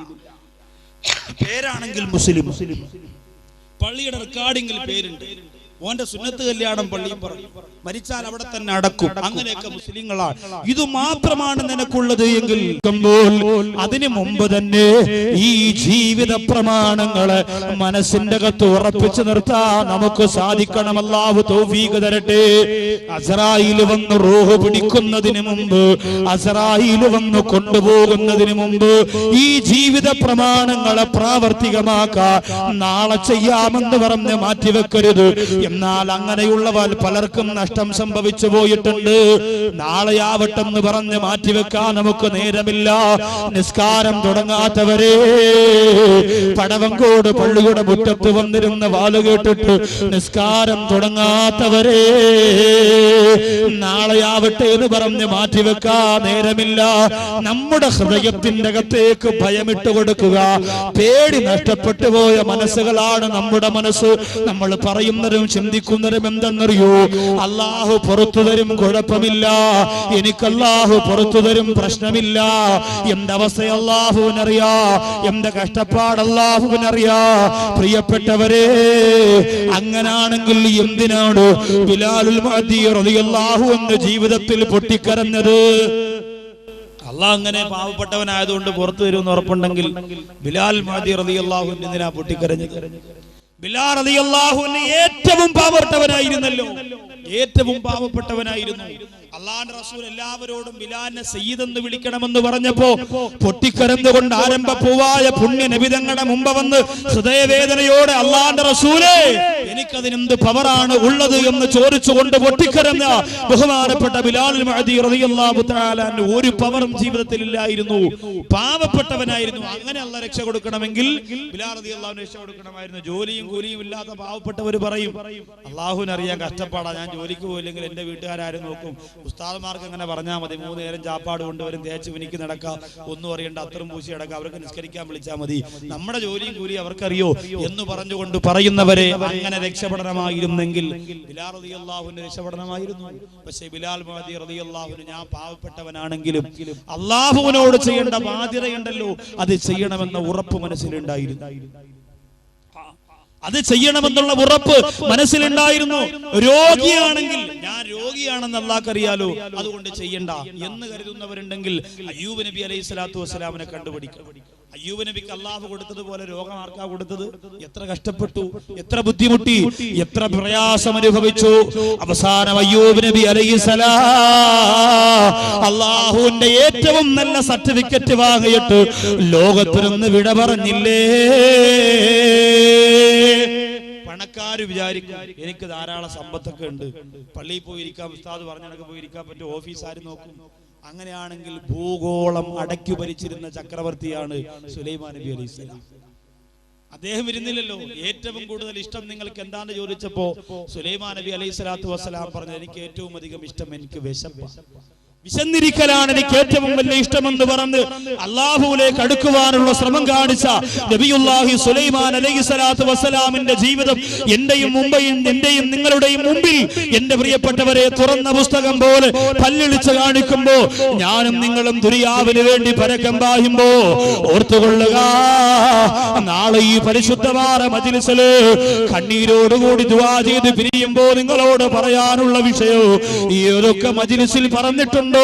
പേരാണെങ്കിൽ മുസ്ലിം, പള്ളിയുടെ റെക്കോർഡിംഗിൽ പേരുണ്ട്, ഓന്റെ സുന്നത്ത് കല്യാണം പള്ളിയും പറയും, മരിച്ചാൽ അവിടെ തന്നെ അടക്കും. അങ്ങനെയൊക്കെ മുസ്ലിങ്ങളാണ്. ഇത് മാത്രമാണ് നിനക്കുള്ളത് എങ്കിൽ അതിനു മുമ്പ് തന്നെ ഈ ജീവിത പ്രമാണങ്ങളെ മനസ്സിന്റെ അകത്ത് ഉറപ്പിച്ചു നിർത്താൻ നമുക്ക് സാധിക്കണം. അല്ലാഹു തൗഫീഖ് തരട്ടെ. അസ്റായീൽ വന്ന് റൂഹ് പിടിക്കുന്നതിന് മുമ്പ്, അസ്റായീൽ വന്ന് കൊണ്ടുപോകുന്നതിന് മുമ്പ് ഈ ജീവിത പ്രമാണങ്ങളെ പ്രാവർത്തികമാക്കാൻ നാളെ ചെയ്യാമെന്ന് പറഞ്ഞ് മാറ്റിവെക്കരുത്. എന്നാൽ അങ്ങനെയുള്ള പലർക്കും നഷ്ടം സംഭവിച്ചു പോയിട്ടുണ്ട്. നാളെയാവട്ടെന്ന് പറഞ്ഞ് മാറ്റിവെക്കാൻ നമുക്ക് നേരമില്ല. നിസ്കാരം തുടങ്ങാത്തവരെ, പടവങ്കോട് പള്ളിയുടെ മുറ്റത്ത് വന്നിരുന്ന വാല് കേട്ടിട്ട് നിസ്കാരം തുടങ്ങാത്തവരെ, നാളെയാവട്ടെ എന്ന് പറഞ്ഞ് മാറ്റിവെക്കാൻ നേരമില്ല. നമ്മുടെ ഹൃദയത്തിന്റെ അകത്തേക്ക് ഭയമിട്ട് കൊടുക്കുക. പേടി നഷ്ടപ്പെട്ടു പോയ മനസ്സുകളാണ് നമ്മുടെ മനസ്സ്. നമ്മൾ പറയുന്നതും ചിന്തിക്കുന്നതും എന്തെന്നറിയോ? അല്ലാഹു പുറത്തു തരും, കുഴപ്പമില്ല, എനിക്ക് അല്ലാഹു പുറത്തു തരും, പ്രശ്നമില്ല. എന്റെ അവസ്ഥ അല്ലാഹുവിനറിയാ, എന്റെ കഷ്ടപ്പാട് അല്ലാഹുവിനറിയാ. പ്രിയപ്പെട്ടവരെ, അങ്ങനാണെങ്കിൽ എന്തിനാണ് ബിലാലുൽ മുഅദ്ദി റളിയല്ലാഹു അൻഹു ജീവിതത്തിൽ പൊട്ടിക്കരഞ്ഞത്? അള്ളാഹ് അങ്ങനെ പാവപ്പെട്ടവനായതുകൊണ്ട് പുറത്തു വരുമെന്ന് ഉറപ്പുണ്ടെങ്കിൽ ബിലാൽ മുഅദ്ദി റളിയല്ലാഹു അൻഹു എന്തിനാ പൊട്ടിക്കരഞ്ഞത്? ബിലാൽ റളിയല്ലാഹു അൻഹു ഏറ്റവും പാവപ്പെട്ടവനായിരുന്നല്ലോ, ഏറ്റവും പാവപ്പെട്ടവനായിരുന്നു. അള്ളാഹുവിന്റെ റസൂൽ എല്ലാവരോടും ബിലാലിനെ സയ്യിദ് എന്ന് വിളിക്കണമെന്ന് പറഞ്ഞപ്പോ പൊട്ടിക്കരന്നുകൊണ്ട് ആരംഭപ്പൂവായ പുണ്യ നബി തങ്ങളുടെ മുമ്പ് വന്ന് ഹൃദയവേദനയോടെ അള്ളാഹുവിന്റെ റസൂലേ, എനിക്കതിനെന്ത് പവറാണ് ഉള്ളത് എന്ന് ചോദിച്ചുകൊണ്ട് പൊട്ടിക്കരഞ്ഞ ബഹുമാനപ്പെട്ട ബിലാൽ മുഅദ്ദി റളിയല്ലാഹു തആല അൻഹു ഒരു പവറും ജീവിതത്തിൽ ഇല്ലായിരുന്നു, പാവപ്പെട്ടവനായിരുന്നു. അങ്ങനെ അള്ളാഹ് രക്ഷ കൊടുക്കണമെങ്കിൽ ബിലാൽ റളിയല്ലാഹു അൻഹു രക്ഷ കൊടുക്കണമായിരുന്നു. ജോലിയും കൂലിയും ഇല്ലാത്ത പാവപ്പെട്ടവർ പറയും, അള്ളാഹുവിനറിയാൻ കഷ്ടപ്പാടാ, ഞാൻ ജോലിക്ക് പോയില്ലെങ്കിൽ എന്റെ വീട്ടുകാരും നോക്കും. ഉസ്താദുമാർക്ക് അങ്ങനെ പറഞ്ഞാൽ മതി, 3 നേരം ചാപ്പാട് കൊണ്ടുവരും, തേച്ച് മിനിക്ക് നടക്കാം, ഒന്നും അറിയണ്ട, അത്രയും പൂശി അടക്കാം, അവർക്ക് നിസ്കരിക്കാൻ വിളിച്ചാൽ മതി, നമ്മുടെ ജോലിയും കൂലിയും അവർക്കറിയോ എന്ന് പറഞ്ഞുകൊണ്ട് പറയുന്നവരെ അങ്ങനെ രക്ഷപ്പെടണമായിരുന്നെങ്കിൽ ബിലാൽ റളിയല്ലാഹു അൻഹു രക്ഷപ്പെടണമായിരുന്നു. പക്ഷേ ബിലാൽ മുഅദ്ദി റളിയല്ലാഹു അൻഹു, ഞാൻ പാവപ്പെട്ടവനാണെങ്കിലും അല്ലാഹുവിനോട് ചെയ്യേണ്ട ബാധ്യതയുണ്ടല്ലോ, അത് ചെയ്യണമെന്ന ഉറപ്പ് മനസ്സിലുണ്ടായിരുന്നു. അത് ചെയ്യണമെന്നുള്ള ഉറപ്പ് മനസ്സിലുണ്ടായിരുന്നു. രോഗിയാണെങ്കിൽ ഞാൻ രോഗിയാണെന്ന് അല്ലാഹ്ക്കറിയാലോ, അതുകൊണ്ട് ചെയ്യണ്ട എന്ന് കരുതുന്നവരുണ്ടെങ്കിൽ അയ്യൂബ് നബി അലൈഹി സ്വലാത്തു വസ്സലാമിനെ കണ്ടുപിടിക്കണം. അയ്യൂബ് നബിക്ക് അല്ലാഹു കൊടുത്തതുപോലെ രോഗം ആർക്കാ കൊടുത്തത്? എത്ര കഷ്ടപ്പെട്ടു, എത്ര ബുദ്ധിമുട്ടി, എത്ര പ്രയാസം അനുഭവിച്ചു. അവസാനം അയ്യൂബ് നബി അലൈഹിസ്സലാം അല്ലാഹുവിന്റെ ഏറ്റവും നല്ല സർട്ടിഫിക്കറ്റ് വാങ്ങിയിട്ട് ലോകത്തിൽ നിന്ന് വിട പറഞ്ഞില്ലേ? പണക്കാര് വിചാരിക്കും എനിക്ക് ധാരാളം സമ്പത്തൊക്കെ ഉണ്ട്, പള്ളിയിൽ പോയിരിക്കാം, ഉസ്താദ് പറഞ്ഞിടക്ക് പോയിരിക്കാൻ പറ്റും, ഓഫീസ് ആര് നോക്കും? അങ്ങനെയാണെങ്കിൽ ഭൂഗോളം അടക്കി ഭരിച്ചിരുന്ന ചക്രവർത്തിയാണ് സുലൈമാൻ നബി അലൈഹിസ്സലാം. അദ്ദേഹം ഇരുന്നില്ലല്ലോ. ഏറ്റവും കൂടുതൽ ഇഷ്ടം നിങ്ങൾക്ക് എന്താണെന്ന് ചോദിച്ചപ്പോ സുലൈമാൻ നബി അലൈഹി സ്വലാത്തു വസ്സലാം പറഞ്ഞു, എനിക്ക് ഏറ്റവും അധികം ഇഷ്ടം എനിക്ക് വിശന്നിരിക്കലാണ് എനിക്ക് ഏറ്റവും വലിയ ഇഷ്ടമെന്ന് പറഞ്ഞ് അല്ലാഹുവിലേക്ക് അടുക്കുവാനുള്ള ശ്രമം കാണിച്ച നബിയുല്ലാഹി സുലൈമാൻ അലൈഹി സ്വലാത്തു വസ്സലാമിന്റെ ജീവിതം എന്റെയും നിങ്ങളുടെയും മുമ്പിൽ എന്റെ പ്രിയപ്പെട്ടവരെ തുറന്ന പുസ്തകം പോലെ പല്ലിളിച്ച് കാണിക്കുമ്പോ ഞാനും നിങ്ങളും ദുനിയാവിന് വേണ്ടി പരക്കം പായുമ്പോ ഓർത്തുകൊള്ളുക, നാളെ ഈ പരിശുദ്ധമായ മജ്‌ലിസില് കണ്ണീരോടുകൂടി ദുആ ചെയ്ത് പിരിയുമ്പോ നിങ്ങളോട് പറയാനുള്ള വിഷയം ഏതൊക്കെ മജ്‌ലിസിൽ പറഞ്ഞിട്ടുണ്ടോ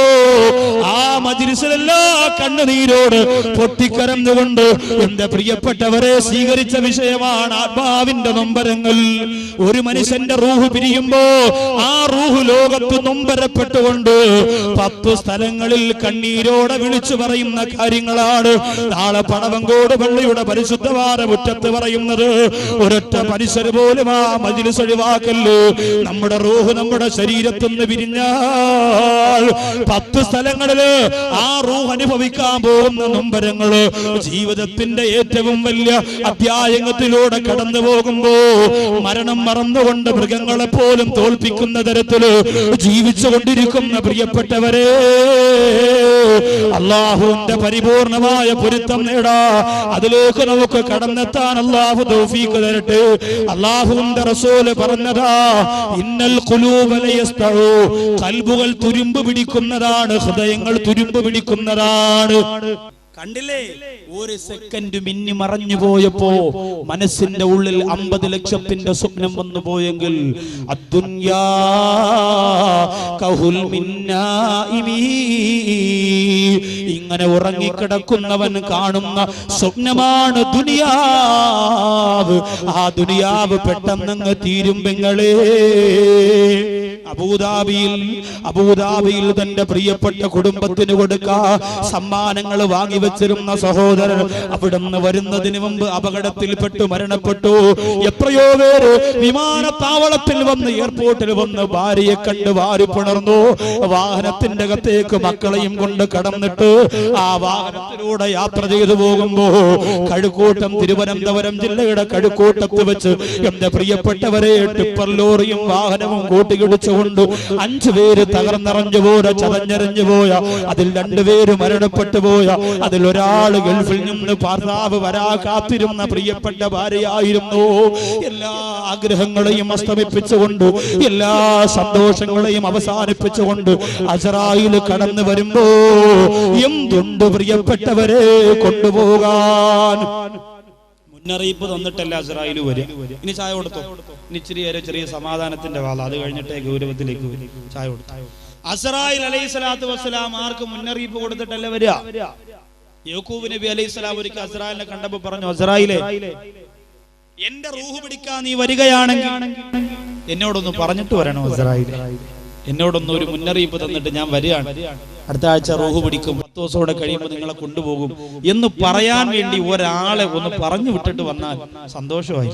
ആ മജ്‌ലിസിലെല്ലാ കണ്ണുനീരോട് പൊട്ടിക്കരഞ്ഞുകൊണ്ട് എന്റെ പ്രിയപ്പെട്ടവരെ സ്വീകരിച്ച വിഷയമാണ് ആത്മാവിന്റെ നൊമ്പരങ്ങൾ. ഒരു മനുഷ്യന്റെ റൂഹ് പിരിയുമ്പോ ആ റൂഹ് ലോകത്ത് നൊമ്പരപ്പെട്ടുകൊണ്ട് 10 സ്ഥലങ്ങളിൽ കണ്ണീരോടെ വിളിച്ചു പറയുന്ന കാര്യങ്ങളാണ് നാളെ പടവങ്കോട് പള്ളിയുടെ പരിശുദ്ധമായ മുറ്റത്ത് പറയുന്നത്. ഒരൊറ്റ മനുഷ്യർ പോലും ആ മജ്‌ലിസ് ഒഴിവാക്കല്ലോ. നമ്മുടെ റൂഹ് നമ്മുടെ ശരീരത്തിൽ നിന്ന് പിരിഞ്ഞാൽ 10 സ്ഥലങ്ങളില് ആ റൂഹ് അനുഭവിക്കാൻ പോകുന്ന നൊമ്പരങ്ങള് ജീവിതത്തിന്റെ ഏറ്റവും വലിയ അധ്യായത്തിലൂടെ കടന്നു പോകുമ്പോ മരണം മറന്നുകൊണ്ട് മൃഗങ്ങളെ പോലും തോൽപ്പിക്കുന്ന തരത്തില് ജീവിച്ചു കൊണ്ടിരിക്കുന്ന പ്രിയപ്പെട്ടവരെ, അല്ലാഹുവിന്റെ പരിപൂർണമായ പൊരുത്തം നേടാ, അതിലേക്ക് നമുക്ക് കടന്നെത്താൻ അല്ലാഹു തൗഫീഖ് തരട്ടെ. അല്ലാഹുവിന്റെ റസൂല് പറഞ്ഞതാ, ഇന്നൽ ഖുലൂബ ലയസ്തഉ, ഖൽബുകൾ തുരുമ്പ് പിടിക്കുന്നതാണ്, ഹൃദയങ്ങൾ തുരുമ്പ് പിടിക്കുന്നതാണ്. കണ്ടില്ലേ, ഒരു സെക്കൻഡ് മിന്നി മറഞ്ഞു പോയപ്പോ മനസ്സിന്റെ ഉള്ളിൽ 50 ലക്ഷത്തിന്റെ സ്വപ്നം വന്നു പോയെങ്കിൽ അദ്ദുനിയാ കഹുൽ മിന്നാഇമി, ഇങ്ങനെ ഉറങ്ങിക്കിടക്കുന്നവൻ കാണുന്ന സ്വപ്നമാണ് ദുനിയാവ്. ആ ദുനിയാവ് പെട്ടെന്നങ്ങ് തീരും പെങ്ങളെ. അബൂദാബിയിൽ തന്റെ പ്രിയപ്പെട്ട കുടുംബത്തിന് കൊടുക്കാ സമ്മാനങ്ങൾ വാങ്ങി വെച്ചിരുന്ന സഹോദരൻ അവിടുന്ന് വരുന്നതിന് മുമ്പ് അപകടത്തിൽപ്പെട്ടു മരണപ്പെട്ടു. എത്രയോ പേര് വിമാനത്താവളത്തിൽ വന്ന് എയർപോർട്ടിൽ വന്ന് ഭാര്യയെ കണ്ട് വാരി പുണർന്നു. വാഹനത്തിന്റെ അകത്തേക്ക് മക്കളെയും കൊണ്ട് കടന്നിട്ട് ആ വാഹനത്തിലൂടെ യാത്ര ചെയ്തു പോകുമ്പോ കഴുക്കൂട്ടം, തിരുവനന്തപുരം ജില്ലയുടെ കഴുക്കൂട്ടത്ത് വെച്ച് എന്റെ പ്രിയപ്പെട്ടവരെ ടിപ്പർ ലോറിയും വാഹനവും കൂട്ടിയിടിച്ചുകൊണ്ട് 5 പേര് തകർന്നറിഞ്ഞു പോയ, ചതഞ്ഞറിഞ്ഞു പോയ, അതിൽ 2 പേര് മരണപ്പെട്ടു പോയ, അതിൽ ഒരാൾ ഗൾഫിൽ നിന്ന് ഭർത്താവ് വരാ കാത്തിരുന്ന പ്രിയപ്പെട്ട ഭാര്യയായിരുന്നു. എല്ലാ ആഗ്രഹങ്ങളെയും അസ്തമിപ്പിച്ചുകൊണ്ട്, എല്ലാ സന്തോഷങ്ങളെയും അവസാനിപ്പിച്ചുകൊണ്ട് അസ്രായീൽ കടന്നു വരുമ്പോ എന്തുണ്ട് പ്രിയപ്പെട്ടവരെ കൊണ്ടുപോകാൻ? മുന്നറിയിപ്പ് തന്നിട്ടല്ല അസ്രായീൽ വരും. ഇനി ചായ കൊടുത്തോ, ഇനി ചെറിയ സമാധാനത്തിന്റെ വാള, അത് കഴിഞ്ഞിട്ടേ ഗൗരവത്തിലേക്ക് വരും. ചായ കൊടുത്തു. അസ്രായീൽ അലൈഹിസ്സലാത്തു വസ്സലാം ആർക്ക് മുന്നറിയിപ്പ് കൊടുത്തിട്ടല്ല വരിക? യാക്കൂബ് നബി അലൈഹിസ്സലാം ഒരിക്കൽ അസ്രായീലിനെ കണ്ടപ്പോൾ പറഞ്ഞു, അസ്രായീലേ, എന്റെ റൂഹ് പിടിക്കാൻ നീ വരികയാണെങ്കിൽ എന്നോടൊന്ന് പറഞ്ഞിട്ട് വരണോ അസ്രായീലേ? എന്നോടൊന്ന് ഒരു മുന്നറിയിപ്പ് തന്നിട്ട് ഞാൻ വരികയാണ്, അടുത്ത ആഴ്ച റൂഹ് പിടിക്കും, 10 ദിവസം കൂടെ കഴിയുമ്പോൾ നിങ്ങളെ കൊണ്ടുപോകും എന്ന് പറയാൻ വേണ്ടി ഒരാളെ ഒന്ന് പറഞ്ഞു വിട്ടിട്ട് വന്നാൽ സന്തോഷമായി.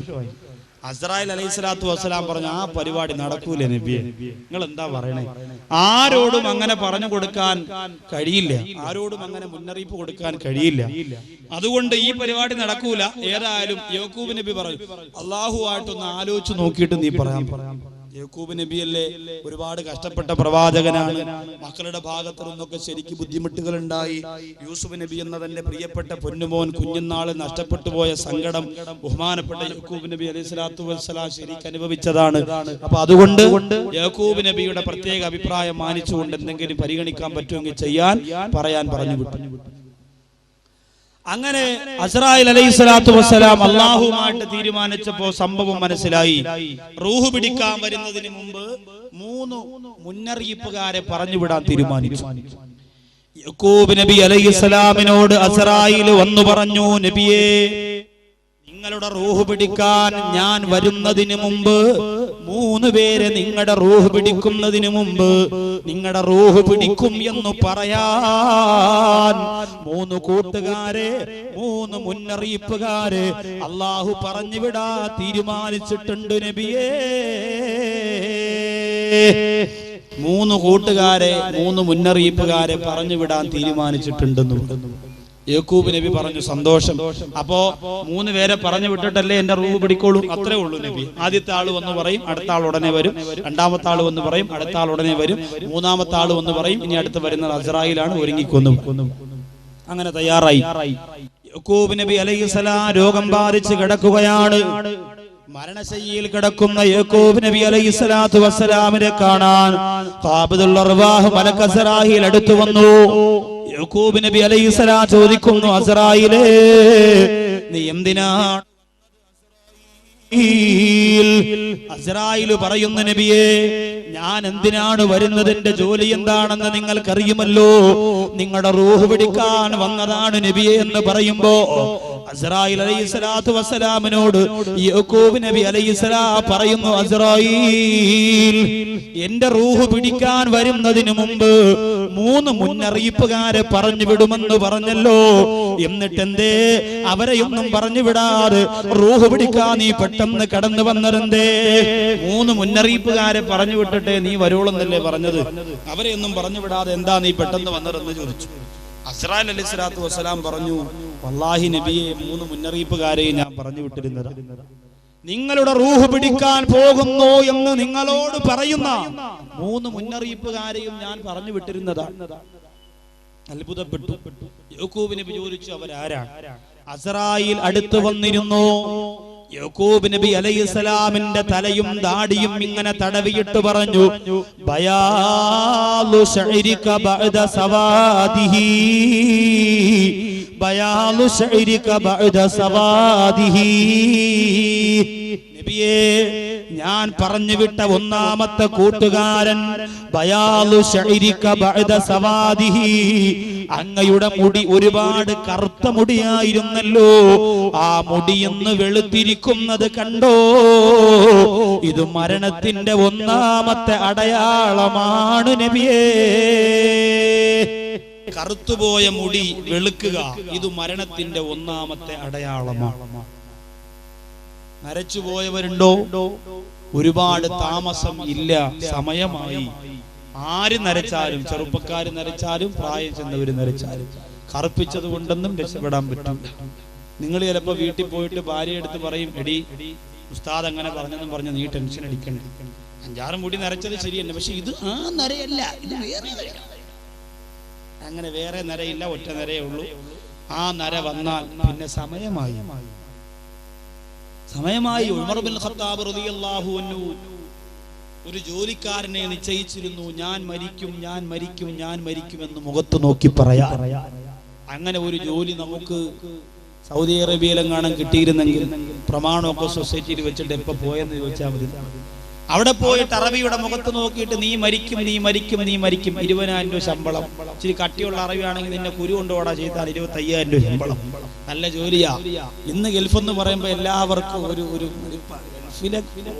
അസ്രായീൽ അലൈഹിസ്സലാത്തു വസ്സലാം പറഞ്ഞു, ആ പരിപാടി നടക്കൂല നബിയെ, നിങ്ങൾ എന്താ പറയണേ? ആരോടും അങ്ങനെ പറഞ്ഞു കൊടുക്കാൻ കഴിയില്ല, ആരോടും അങ്ങനെ മുന്നറിയിപ്പ് കൊടുക്കാൻ കഴിയില്ല. അതുകൊണ്ട് ഈ പരിപാടി നടക്കൂല. ഏതായാലും യാക്കൂബ് നബി പറഞ്ഞു, അള്ളാഹുവായിട്ടൊന്ന് ആലോചിച്ച് നോക്കിയിട്ട് നീ പറയാൻ. യാക്കൂബ് നബിയല്ലേ ഒരുപാട് കഷ്ടപ്പെട്ട പ്രവാചകനാണ്. മക്കളുടെ ഭാഗത്തു നിന്നൊക്കെ ശരിക്കും ബുദ്ധിമുട്ടുകൾ ഉണ്ടായി. യൂസുഫ് നബി എന്ന തന്റെ പ്രിയപ്പെട്ട പൊന്നുമോൻ കുഞ്ഞുനാള് നഷ്ടപ്പെട്ടു പോയ സങ്കടം ബഹുമാനപ്പെട്ട യാക്കൂബ് നബി അലൈഹിസ്സലാത്തു വസ്സലാം ശരിക്കും അനുഭവിച്ചതാണ്. അപ്പൊ അതുകൊണ്ട് യാക്കൂബ് നബിയുടെ പ്രത്യേക അഭിപ്രായം മാനിച്ചുകൊണ്ട് എന്തെങ്കിലും പരിഗണിക്കാൻ പറ്റുമെങ്കിൽ ചെയ്യാൻ പറയാൻ പറഞ്ഞു വിട്ടു. അങ്ങനെ അസ്രായീൽ അലൈഹിസ്സലാത്തു വസ്സലാം അല്ലാഹുവുമായിട്ട് തീരുമാനിച്ചപ്പോ സംഭവം മനസ്സിലായി. റൂഹ് പിടിക്കാൻ വരുന്നതിന് മുമ്പ് 3 മുന്നറിയിപ്പുകാരെ പറഞ്ഞുവിടാൻ തീരുമാനിച്ചു. യാക്കൂബ് നബി അലൈഹിസ്സലാമിനോട് അസ്രായീൽ വന്നു പറഞ്ഞു, നബിയേ, നിങ്ങളുടെ റൂഹ് പിടിക്കാൻ ഞാൻ വരുന്നതിന് മുമ്പ് 3 പേരെ നിങ്ങളുടെ റൂഹ് പിടിക്കുന്നതിന് മുമ്പ് നിങ്ങളുടെ റൂഹ് പിടിക്കും എന്ന് പറയാൻ 3 കൂട്ടുകാരെ, 3 മുന്നറിയിപ്പുകാരെ അള്ളാഹു പറഞ്ഞുവിടാ തീരുമാനിച്ചിട്ടുണ്ട് നബിയേ. 3 കൂട്ടുകാരെ, 3 മുന്നറിയിപ്പുകാരെ പറഞ്ഞുവിടാൻ തീരുമാനിച്ചിട്ടുണ്ടെന്ന് യാക്കൂബ് നബി പറഞ്ഞു, സന്തോഷം. അപ്പോ 3 പേരെ പറഞ്ഞു വിട്ടിട്ടല്ലേ എന്റെ റൂഹ് പിടിക്കോളൂ, അത്രേ ഉള്ളൂ നബി. ആദ്യത്തെ ആള് വന്ന് പറയും, അടുത്ത ആൾ ഉടനെ വരും. 2ാമത്തെ ആള് വന്ന് പറയും, അടുത്ത ആൾ ഉടനെ വരും. 3ാമത്തെ ആള് വന്ന് പറയും, ഇനി അടുത്ത് വരുന്നത് അസ്രായീലാണ്, ഒരുങ്ങിക്കൊന്നു. അങ്ങനെ തയ്യാറായി. യാക്കൂബ് നബി അലൈഹിസ്സലാം രോഗം ബാധിച്ച് കിടക്കുകയാണ്. മരണശയ്യയിൽ കിടക്കുന്ന യാക്കൂബ് നബി അലൈഹിസ്സലാത്തു വസ്സലാമിനെ കാണാൻ ഖാബിദുൽ അർവാഹ് മലക്ക് അസ്രായീൽ അടുത്തു വന്നു. യാക്കൂബ് നബി അലൈഹിസ്സലാം ചോദിക്കുന്നു, അസ്രായീലേ, നീ എന്തിനാണ്? അസ്രായീൽ പറയുന്നു, നബിയേ, ഞാൻ എന്തിനാണ് വരുന്നത്? എന്റെ ജോലി എന്താണെന്ന് നിങ്ങൾക്കറിയുമല്ലോ. നിങ്ങളുടെ റൂഹ് പിടിക്കാൻ വന്നതാണ് നബിയെ എന്ന് പറയുമ്പോ അസ്രായീൽ അലൈഹിസ്സലാത്തു വസ്സലാമിനോട് യാക്കൂബ് നബി അലൈഹിസ്സലാം പറയുന്നു, അസ്രായീൽ, എന്റെ റൂഹ് പിടിക്കാൻ വരുന്നതിന് മുമ്പ് 3 മുന്നറിയിപ്പുകാരെ പറഞ്ഞു വിടുമെന്ന് പറഞ്ഞല്ലോ. എന്നിട്ടെന്തേ അവരെയൊന്നും പറഞ്ഞു വിടാതെ റൂഹ് പിടിക്കാൻ നീ പെട്ടെന്ന് കടന്നു വന്നതെന്തേ? 3 മുന്നറിയിപ്പുകാരെ പറഞ്ഞു വിട്ടിട്ടേ നീ വരുവോളെന്നല്ലേ പറഞ്ഞത്? അവരെയൊന്നും പറഞ്ഞു വിടാതെ എന്താ നീ പെട്ടെന്ന് വന്നതെന്ന് ചോദിച്ചു. അസ്രായീൽ അലൈഹിസ്സലാത്തു വസ്സലാം പറഞ്ഞു, വല്ലാഹി നബിയെ, 3 മുന്നറിയിപ്പുകാരെയും ഞാൻ പറഞ്ഞു വിട്ടിരുന്നത്. നിങ്ങളുടെ റൂഹ് പിടിക്കാൻ പോകുന്നു എന്ന് നിങ്ങളോട് പറയുന്ന 3 മുന്നറിയിപ്പുകാരെയും ഞാൻ പറഞ്ഞു വിട്ടിരുന്നതാണ്. അത്ഭുതപ്പെട്ടു. യാക്കൂബ് നബി ചോദിച്ചു, അവരാരാണ്? അസ്രായീൽ അടുത്ത് വന്നിരുന്നു. യാക്കൂബ് നബി അലൈഹിസ്സലാമിന്റെ തലയും ദാടിയും ഇങ്ങനെ തടവിയിട്ട് പറഞ്ഞു, ബയാലു ശഅരിക ബഅദ സവാദിഹി, ബയാലു ശഅരിക ബഅദ സവാദിഹി. നബിയേ, ഞാൻ പറഞ്ഞു വിട്ട 1ാമത്തെ കൂട്ടുകാരൻ ബയാലു ശഅരിക ബഅദ സവാദിഹി, അങ്ങയുടെ മുടി ഒരുപാട് കറുത്ത മുടിയായിരുന്നല്ലോ, ആ മുടിയെന്ന് വെളുത്തിരിക്കുന്നത് കണ്ടോ? ഇത് മരണത്തിന്റെ ഒന്നാമത്തെ അടയാളമാണ് നബിയേ. കറുത്തുപോയ മുടി വെളുക്കുക, ഇത് മരണത്തിന്റെ ഒന്നാമത്തെ അടയാളമാണ്. നരച്ചുപോയവരുണ്ടോ? ഒരുപാട് താമസം ഇല്ല, സമയമായി. ആര് നരച്ചാലും, ചെറുപ്പക്കാര് നരച്ചാലും പ്രായം ചെന്നവര് നരച്ചാലും കറുപ്പിച്ചത് കൊണ്ടൊന്നും രക്ഷപ്പെടാൻ പറ്റും. നിങ്ങൾ ചിലപ്പോ വീട്ടിൽ പോയിട്ട് ഭാര്യ എടുത്ത് പറയും, എടി ഉസ്താദ് അങ്ങനെ പറഞ്ഞെന്നും പറഞ്ഞ് നീ ടെൻഷൻ അടിക്കണ്ട, 5-6 മുടി നരച്ചത് ശരിയല്ല, പക്ഷെ ഇത് ആ നരയല്ല, ഇത് വേറെ നര. അങ്ങനെ വേറെ നരയില്ല, ഒറ്റ നരയേ ഉള്ളൂ. ആ നര വന്നാൽ പിന്നെ സമയമായി. ഉമർ ബിൻ ഖത്താബ് റളിയല്ലാഹു അൻഹു ഒരു ജോലിക്കാരനെ നിശ്ചയിച്ചിരുന്നു, ഞാൻ മരിക്കും എന്ന് മുഖത്ത് നോക്കി പറയാ. അങ്ങനെ ഒരു ജോലി നമുക്ക് സൗദി അറേബ്യയിലെങ്ങാനും കിട്ടിയിരുന്നെങ്കിൽ പ്രമാണമൊക്കെ സൊസൈറ്റിയിൽ വെച്ചിട്ട് എപ്പോ പോയെന്ന് ചോദിച്ചാൽ മതി. അവിടെ പോയിട്ട് അറബിയുടെ മുഖത്ത് നോക്കിയിട്ട് നീ മരിക്കും 20,000 രൂപ ശമ്പളം. ഇച്ചിരി കട്ടിയുള്ള അറബിയാണെങ്കിൽ നിന്നെ കുരു കൊണ്ടുപോടാ ചെയ്താൽ 25,000 രൂപ ശമ്പളം. നല്ല ജോലിയാ. ഇന്ന് ഗൾഫ് എന്ന് പറയുമ്പോ എല്ലാവർക്കും ഒരു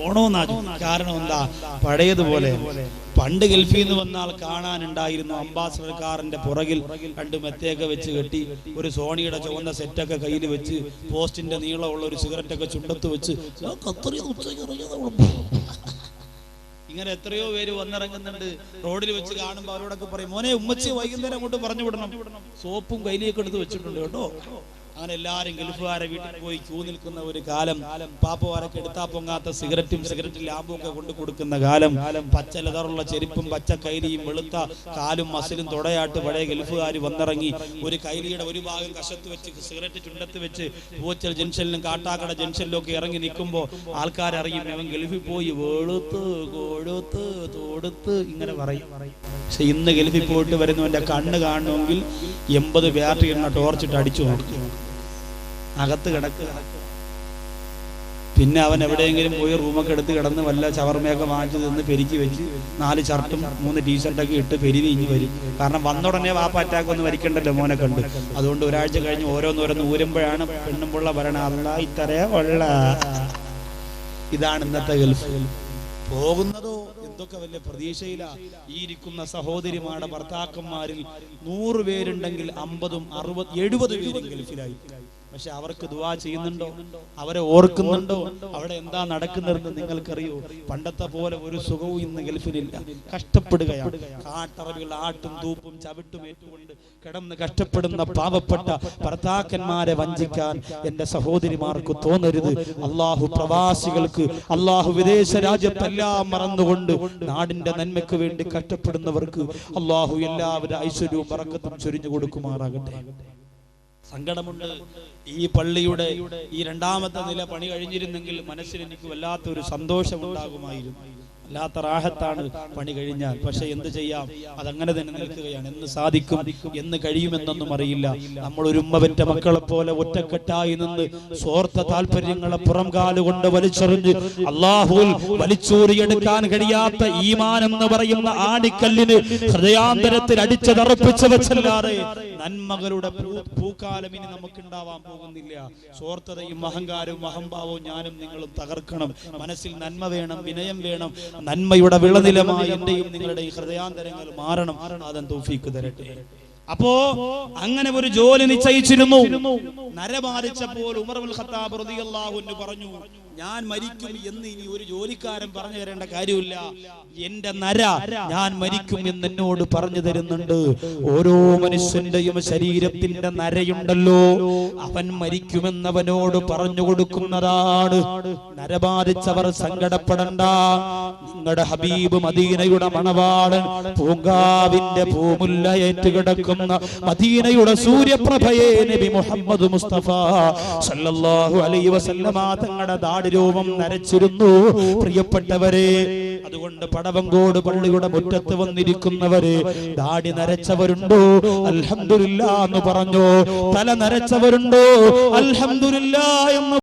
ഓണോന്നാ. കാരണം എന്താ? പഴയതുപോലെ പണ്ട് ഗൾഫിൽ നിന്ന് വന്നാൽ കാണാനുണ്ടായിരുന്നു അംബാസഡർ കാറിന്റെ പുറകിൽ 2 മെത്തയൊക്കെ വെച്ച് കെട്ടി, ഒരു സോണിയുടെ ചുവന്ന സെറ്റൊക്കെ കയ്യിൽ വെച്ച്, പോസ്റ്റിന്റെ നീളമുള്ള ഒരു സിഗരറ്റൊക്കെ ചുണ്ടത്ത് വെച്ച്, ഇങ്ങനെ എത്രയോ പേര് വന്നിറങ്ങുന്നുണ്ട്. റോഡിൽ വെച്ച് കാണുമ്പോൾ അവരോടൊക്കെ പറയും, മോനെ ഉമ്മച്ചി വൈകുന്നേരം അങ്ങോട്ട് പറഞ്ഞു വിടണം, സോപ്പും കയ്യിലേക്ക് എടുത്ത് വെച്ചിട്ടുണ്ട് കേട്ടോ. അങ്ങനെ എല്ലാരും ഗൾഫുകാരെ വീട്ടിൽ പോയി ക്യൂ നിൽക്കുന്ന ഒരു കാലം, പാപ്പമാരൊക്കെ എടുത്താ പൊങ്ങാത്ത സിഗരറ്റ് ലാമ്പും ഒക്കെ കൊണ്ടു കൊടുക്കുന്ന കാലം, പച്ച ലെതറുള്ള ചെരുപ്പും പച്ച കൈലിയും വെളുത്ത കാലും മസിലും തുടയാട്ട് പഴയ ഗൾഫുകാർ വന്നിറങ്ങി. ഒരു കൈലിയുടെ ഒരു ഭാഗം കശത്ത് വെച്ച്, സിഗരറ്റ് ചുണ്ടത്ത് വെച്ച്, പൂച്ചൽ ജംഗ്ഷനിലും കാട്ടാക്കട ജംഗ്ഷനിലും ഒക്കെ ഇറങ്ങി നിൽക്കുമ്പോൾ ആൾക്കാരറിയും അവൻ ഗൾഫിൽ പോയി വെളുത്ത് കൊഴുത്ത് തൊടുത്ത് ഇങ്ങനെ പറയും. പക്ഷെ ഇന്ന് ഗൾഫിൽ പോയിട്ട് വരുന്നവന്റെ കണ്ണ് കാണണമെങ്കിൽ 80 ബാറ്ററി എണ്ണ ടോർച്ചിട്ട് അടിച്ചു നോക്കും, അകത്ത് കിടക്കുക. പിന്നെ അവൻ എവിടെയെങ്കിലും പോയി റൂമൊക്കെ എടുത്ത് കിടന്ന് വല്ല ചവർമയൊക്കെ വാങ്ങിച്ചു നിന്ന് പെരുക്കി വെച്ച് 4 ഷർട്ടും 3 ടീഷർട്ടൊക്കെ ഇട്ട് പെരുവി ഇഞ്ഞു വരും. കാരണം വന്നുടനെ വാപ്പ അറ്റാക്കൊന്നും വരിക്കണ്ടല്ലോ മോനെ കണ്ട്. അതുകൊണ്ട് ഒരാഴ്ച കഴിഞ്ഞ് ഓരോന്നോരോന്ന് ഊരുമ്പോഴാണ് പെണ്ണുമ്പുള്ള പറയണ അല്ല ഇത്രേ ഉള്ള. ഇതാണ് ഇന്നത്തെ ഗൾഫ്. പോകുന്നതോ എന്തൊക്കെ വലിയ പ്രതീക്ഷയില. ഈ ഇരിക്കുന്ന സഹോദരിമാരുടെ ഭർത്താക്കന്മാരിൽ 100 പേരുണ്ടെങ്കിൽ 50, 60, 70 പേരും ഗൾഫിലായി. പക്ഷെ അവർക്ക് ദുആ ചെയ്യുന്നുണ്ടോ? അവരെ ഓർക്കുന്നുണ്ടോ? അവിടെ എന്താ നടക്കുന്നതെന്ന് നിങ്ങൾക്കറിയോ? പണ്ടത്തെ പോലെ ഒരു സുഖവും ഇന്ന് ഗൾഫിലില്ല. കഷ്ടപ്പെടുകയാണ്. കാട്ടറബികൾ ആട്ടും തൂപ്പും ചവിട്ടും ഏറ്റുകൊണ്ട് കിടന്ന് കഷ്ടപ്പെടുന്ന പാവപ്പെട്ട ഭർത്താക്കന്മാരെ വഞ്ചിക്കാൻ എന്റെ സഹോദരിമാർക്ക് തോന്നരുത്. അള്ളാഹു പ്രവാസികൾക്ക്, അള്ളാഹു വിദേശ രാജ്യത്തെല്ലാം മറന്നുകൊണ്ട് നാടിന്റെ നന്മയ്ക്ക് വേണ്ടി കഷ്ടപ്പെടുന്നവർക്ക് അള്ളാഹു എല്ലാവരും ഐശ്വര്യവും ബറക്കത്തും ചൊരിഞ്ഞു കൊടുക്കുമാറാകട്ടെ. സങ്കടമുണ്ട്. ഈ പള്ളിയുടെ ഈ 2ാമത്തെ നില പണി കഴിഞ്ഞിരുന്നെങ്കിൽ മനസ്സിൽ എനിക്ക് വല്ലാത്തൊരു സന്തോഷം ഉണ്ടാകുമായിരുന്നു. വല്ലാത്ത റാഹത്താണ് പണി കഴിഞ്ഞാൽ. പക്ഷെ എന്ത് ചെയ്യാം, അതങ്ങനെ തന്നെ നിൽക്കുകയാണ്. എന്ന് സാധിക്കും, എന്ന് കഴിയുമെന്നൊന്നും അറിയില്ല. നമ്മൾ ഒരു ഉമ്മ പെറ്റ മക്കളെ പോലെ ഒറ്റക്കെട്ടായി നിന്ന് സ്വാർത്ഥ താല്പര്യങ്ങളെ പുറംകാലുകൊണ്ട് വലിച്ചെറിഞ്ഞ് അല്ലാഹുവിൽ വലിച്ചൂരിയെടുക്കാൻ കഴിയാത്ത ഈമാൻ എന്ന് പറയുന്ന ആണിക്കല്ലിന് ഹൃദയാന്തരത്തിൽ അടിച്ചതറപ്പിച്ചു വെച്ചല്ലാതെ നന്മകളുടെ പൂക്കാലം ഇനി നമുക്കുണ്ടാവാൻ പോകുന്നില്ല. സ്വാർത്ഥതയും അഹങ്കാരവും അഹംഭാവവും ഞാനും നിങ്ങളും തകർക്കണം. മനസ്സിൽ നന്മ വേണം, വിനയം വേണം. നന്മയുടെ വിളനിലമായി എന്റെയും നിങ്ങളുടെയും ഹൃദയാന്തരങ്ങൾ മാറണം. അതൻ തൗഫീഖ് തരട്ടെ. അപ്പോ അങ്ങനെ ഒരു ജോലി നിശ്ചയിച്ചിരുന്നു. നരബാധിച്ചപ്പോൾ ഉമർ ഇബ്നുൽ ഖത്താബ് റളിയല്ലാഹു അൻഹു പറഞ്ഞു, ഞാൻ മരിക്കും എന്ന് ഇനി ഒരു ജോലിക്കാരൻ പറഞ്ഞു തരേണ്ട കാര്യമില്ല. എന്റെ നര ഞാൻ മരിക്കും എന്ന് എന്നോട് പറഞ്ഞു തരുന്നുണ്ട്. ഓരോ മനുഷ്യന്റെയും ശരീരത്തിന്റെ നരയുണ്ടല്ലോ, അവൻ മരിക്കുമെന്നവനോട് പറഞ്ഞു കൊടുക്കുന്നതാണ്. നരബാധിച്ചവർ സങ്കടപ്പെടണ്ട. നിങ്ങളുടെ ഹബീബ് മദീനയുടെ മണവാളൻ, പൂങ്കാവിന്റെ പൂമുല്ല ഏറ്റുകിടക്കുന്ന മദീനയുടെ സൂര്യപ്രഭയെ നബി മുഹമ്മദ് മുസ്തഫ സല്ലല്ലാഹു അലൈഹി വസല്ലമ തങ്ങളുടെ ദാടിരൂപം നരച്ചിരുന്നു. പ്രിയപ്പെട്ടവരെ, അതുകൊണ്ട് പടവങ്കോട് പള്ളിയുടെ മുറ്റത്ത് വന്നിരിക്കുന്നവരെ, ദാടി നരച്ചവരുണ്ടോ? അൽഹംദുലില്ലാ എന്ന് പറഞ്ഞു. തല നരച്ചവരുണ്ടോ? അൽഹംദുലില്ലാ എന്ന്